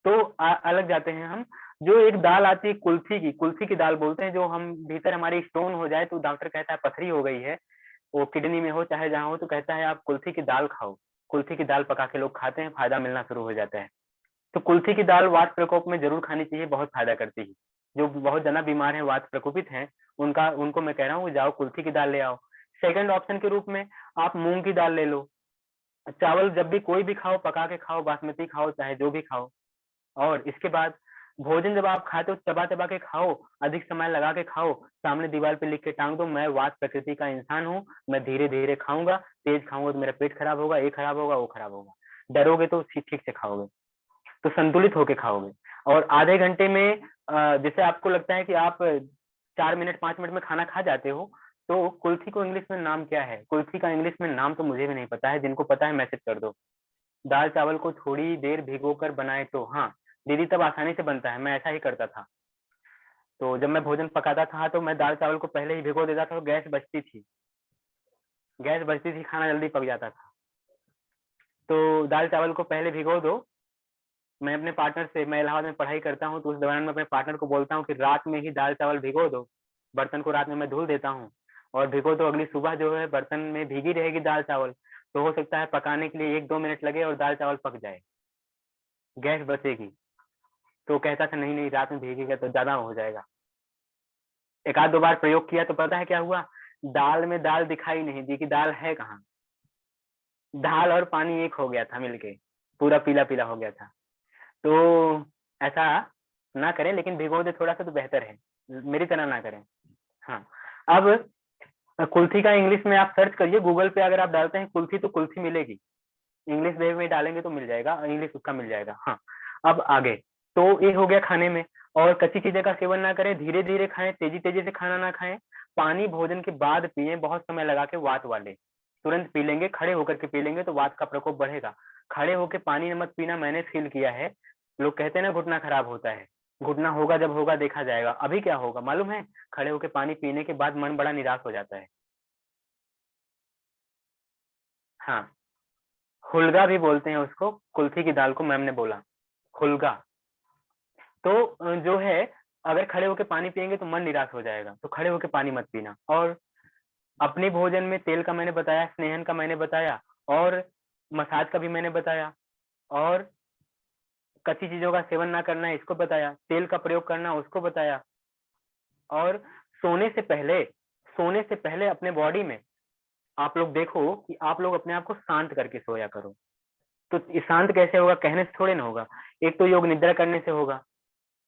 तो अलग जाते हैं हम। जो एक दाल आती है कुल्थी की दाल बोलते हैं, जो हम भीतर हमारी स्टोन हो जाए तो डॉक्टर कहता है पथरी हो गई है, वो किडनी में हो चाहे जहाँ हो, तो कहता है आप कुल्थी की दाल खाओ। कुल्थी की दाल पका के लोग खाते हैं, फायदा मिलना शुरू हो जाता है। तो कुल्थी की दाल वात प्रकोप में जरूर खानी चाहिए, बहुत फायदा करती है। जो बहुत ज्यादा बीमार है, वात प्रकोपित हैं, उनको मैं कह रहा हूँ जाओ कुल्थी की दाल ले आओ। सेकंड ऑप्शन के रूप में आप मूंग की दाल ले लो। चावल जब भी कोई भी खाओ, पका के खाओ, बासमती खाओ चाहे जो भी खाओ। और इसके बाद भोजन जब आप खाते हो चबा चबा के खाओ, अधिक समय लगा के खाओ, सामने दीवार पे लिख के टांग दो मैं वात प्रकृति का इंसान हूँ, मैं धीरे धीरे खाऊंगा, तेज खाऊंगा तो मेरा पेट खराब होगा, ये खराब होगा वो खराब होगा। डरोगे तो ठीक से खाओगे, तो संतुलित होके खाओगे। और आधे घंटे में जैसे आपको लगता है कि आप 4 मिनट 5 मिनट में खाना खा जाते हो, तो कुल्थी को इंग्लिश में नाम क्या है? कुल्थी का इंग्लिश में नाम तो मुझे भी नहीं पता है, जिनको पता है मैसेज कर दो। दाल चावल को थोड़ी देर भिगो कर बनाए तो, हाँ दीदी तब आसानी से बनता है, मैं ऐसा ही करता था। तो जब मैं भोजन पकाता था तो मैं दाल चावल को पहले ही भिगो देता था, तो गैस बचती थी, खाना जल्दी पक जाता था। तो दाल चावल को पहले भिगो दो। मैं अपने पार्टनर से, मैं इलाहाबाद में पढ़ाई करता हूँ, तो उस दौरान मैं अपने पार्टनर को बोलता हूँ कि रात में ही दाल चावल भिगो दो। बर्तन को रात में मैं धुल देता हूँ और भिगो दो, अगली सुबह जो है बर्तन में भीगी रहेगी दाल चावल, तो हो सकता है पकाने के लिए 1-2 मिनट लगे और दाल चावल पक जाए, गैस बचेगी। तो कहता था नहीं नहीं, रात में भीगेगा तो ज्यादा हो जाएगा। एक आध दो बार प्रयोग किया तो पता है क्या हुआ? दाल में दाल दिखाई नहीं दी कि दाल है कहाँ। दाल और पानी एक हो गया था मिलके, पूरा पीला पीला हो गया था। तो ऐसा ना करें, लेकिन भिगो दे थोड़ा सा तो बेहतर है, मेरी तरह ना करें। हाँ, अब कुल्थी का इंग्लिश में आप सर्च करिए गूगल पे, अगर आप डालते हैं कुल्थी तो कुल्थी मिलेगी, इंग्लिश वे में डालेंगे तो मिल जाएगा, इंग्लिश उसका मिल जाएगा। हाँ, अब आगे। तो ये हो गया खाने में। और कच्ची चीजें का सेवन ना करें, धीरे धीरे खाएं, तेजी तेजी से खाना ना खाएं। पानी भोजन के बाद पिए, बहुत समय लगा के वात वाले, तुरंत पी लेंगे, खड़े होकर के पी लेंगे तो वात का प्रकोप बढ़ेगा। खड़े होकर पानी मत पीना, मैंने फील किया है। लोग कहते हैं ना घुटना खराब होता है, घुटना होगा जब होगा देखा जाएगा। अभी क्या होगा मालूम है? खड़े होकर पानी पीने के बाद मन बड़ा निराश हो जाता है। हाँ, हुलगा भी बोलते हैं उसको, कुल्थी की दाल को मैम ने बोला हुलगा। तो जो है, अगर खड़े होकर पानी पिएंगे तो मन निराश हो जाएगा, तो खड़े होकर पानी मत पीना। और अपने भोजन में तेल का मैंने बताया, स्नेहन का मैंने बताया, और मसाज का भी मैंने बताया, और कच्ची चीजों का सेवन ना करना है इसको बताया, तेल का प्रयोग करना उसको बताया। और सोने से पहले, अपने बॉडी में आप लोग देखो कि आप लोग अपने आप को शांत करके सोया करो। तो शांत कैसे होगा? कहने से थोड़े ना होगा। एक तो योग निद्रा करने से होगा,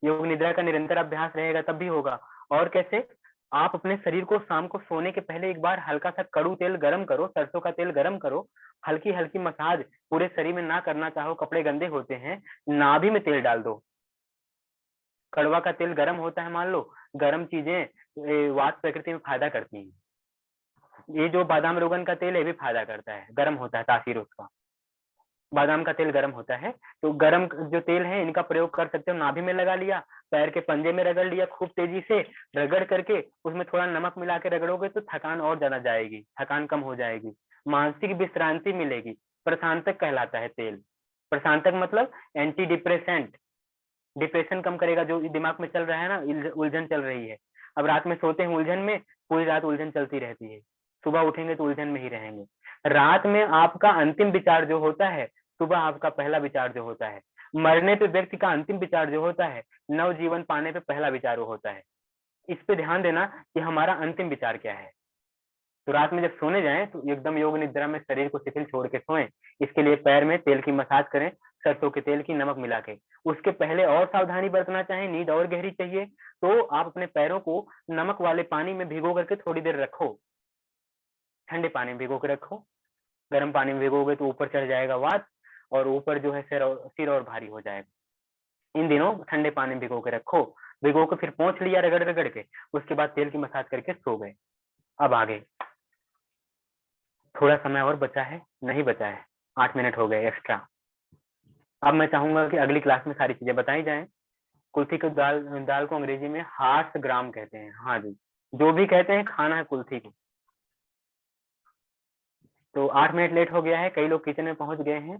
योग निद्रा का निरंतर अभ्यास रहेगा तब भी होगा। और कैसे? आप अपने शरीर को शाम को सोने के पहले एक बार हल्का सा कड़ू तेल गरम करो, सरसों का तेल गरम करो, हल्की हल्की मसाज पूरे शरीर में ना करना चाहो, कपड़े गंदे होते हैं, नाभि में तेल डाल दो। कड़वा का तेल गरम होता है, मान लो गरम चीजें वात प्रकृति में फायदा करती हैं। ये जो बादाम रोगन का तेल है भी फायदा करता है, गरम होता है तासीर उसका, बादाम का तेल गरम होता है। तो गरम जो तेल है इनका प्रयोग कर सकते हो, नाभि में लगा लिया, पैर के पंजे में रगड़ लिया, खूब तेजी से रगड़ करके उसमें थोड़ा नमक मिला के रगड़ोगे तो थकान और ज्यादा जाएगी, थकान कम हो जाएगी, मानसिक विश्रांति मिलेगी। प्रशांतक कहलाता है तेल। प्रशांतक मतलब एंटी डिप्रेसेंट, डिप्रेशन कम करेगा। जो दिमाग में चल रहा है ना, उलझन चल रही है, अब रात में सोते हैं उलझन में, पूरी रात उलझन चलती रहती है, सुबह उठेंगे तो उलझन में ही रहेंगे। रात में आपका अंतिम विचार जो होता है, सुबह आपका पहला विचार जो होता है। मरने पे व्यक्ति का अंतिम विचार जो होता है, नव जीवन पाने पे पहला विचार वो होता है। इस पे ध्यान देना कि हमारा अंतिम विचार क्या है। तो रात में जब सोने जाएं तो एकदम योग निद्रा में शरीर को शिथिल छोड़ के सोएं। इसके लिए पैर में तेल की मसाज करें, सरसों के तेल की, नमक मिला के। उसके पहले और सावधानी बरतना चाहें, नींद और गहरी चाहिए, तो आप अपने पैरों को नमक वाले पानी में भिगो करके थोड़ी देर रखो, ठंडे पानी में भिगो के रखो। गर्म पानी में भिगोगे तो ऊपर चढ़ जाएगा वात, और ऊपर जो है सिर और भारी हो जाएगा। इन दिनों ठंडे पानी में भिगो के रखो, भिगो के फिर पोंछ लिया रगड़ रगड़ के, उसके बाद तेल की मसाज करके सो गए। अब आगे थोड़ा समय और बचा है, नहीं बचा है, 8 मिनट हो गए एक्स्ट्रा। अब मैं चाहूंगा कि अगली क्लास में सारी चीजें बताई जाएं। कुल्थी को दाल दाल को अंग्रेजी में हार्स ग्राम कहते हैं। हाँ जी, जो भी कहते हैं खाना है कुल्थी को। तो 8 मिनट लेट हो गया है, कई लोग किचन में पहुंच गए हैं,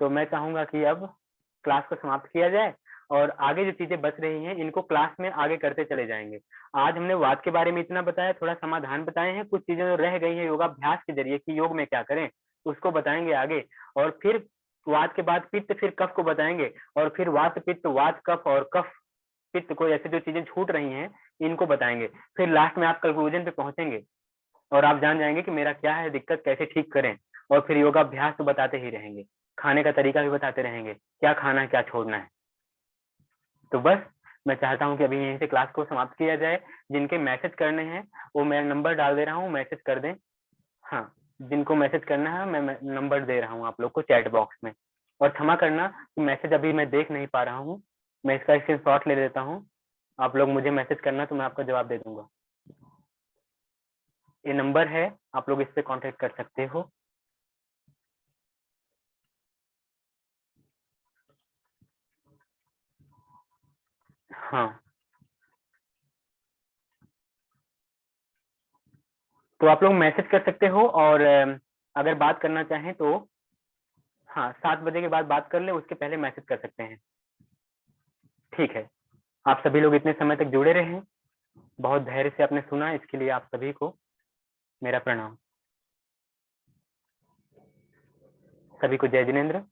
तो मैं चाहूंगा कि अब क्लास को समाप्त किया जाए और आगे जो चीजें बच रही हैं इनको क्लास में आगे करते चले जाएंगे। आज हमने वात के बारे में इतना बताया, थोड़ा समाधान बताए हैं, कुछ चीजें जो रह गई हैं योगाभ्यास के जरिए कि योग में क्या करें उसको बताएंगे आगे। और फिर वात के बाद पित्त, फिर कफ को बताएंगे, और फिर वात पित्त वात कफ और कफ पित्त को ऐसे जो चीजें छूट रही हैं इनको बताएंगे। फिर लास्ट में आप कंक्लूजन पे पहुंचेंगे और आप जान जाएंगे कि मेरा क्या है दिक्कत, कैसे ठीक करें। और फिर योगाभ्यास तो बताते ही रहेंगे, खाने का तरीका भी बताते रहेंगे, क्या खाना है क्या छोड़ना है। तो बस मैं चाहता हूं कि अभी यहीं से क्लास को समाप्त किया जाए। जिनके मैसेज करने हैं वो मैं नंबर डाल दे रहा हूँ, मैसेज कर दें। हाँ, जिनको मैसेज करना है मैं नंबर दे रहा हूँ आप लोग को चैट बॉक्स में। और क्षमा करना कि मैसेज अभी मैं देख नहीं पा रहा हूँ, मैं इसका स्क्रीनशॉट ले लेता हूँ। आप लोग मुझे मैसेज करना तो मैं आपका जवाब दे दूंगा। ये नंबर है, आप लोग इस पे कांटेक्ट कर सकते हो। हाँ, तो आप लोग मैसेज कर सकते हो, और अगर बात करना चाहें तो हाँ 7 बजे के बाद बात कर ले, उसके पहले मैसेज कर सकते हैं। ठीक है, आप सभी लोग इतने समय तक जुड़े रहे, बहुत धैर्य से आपने सुना, इसके लिए आप सभी को मेरा प्रणाम। सभी को जय जिनेन्द्र।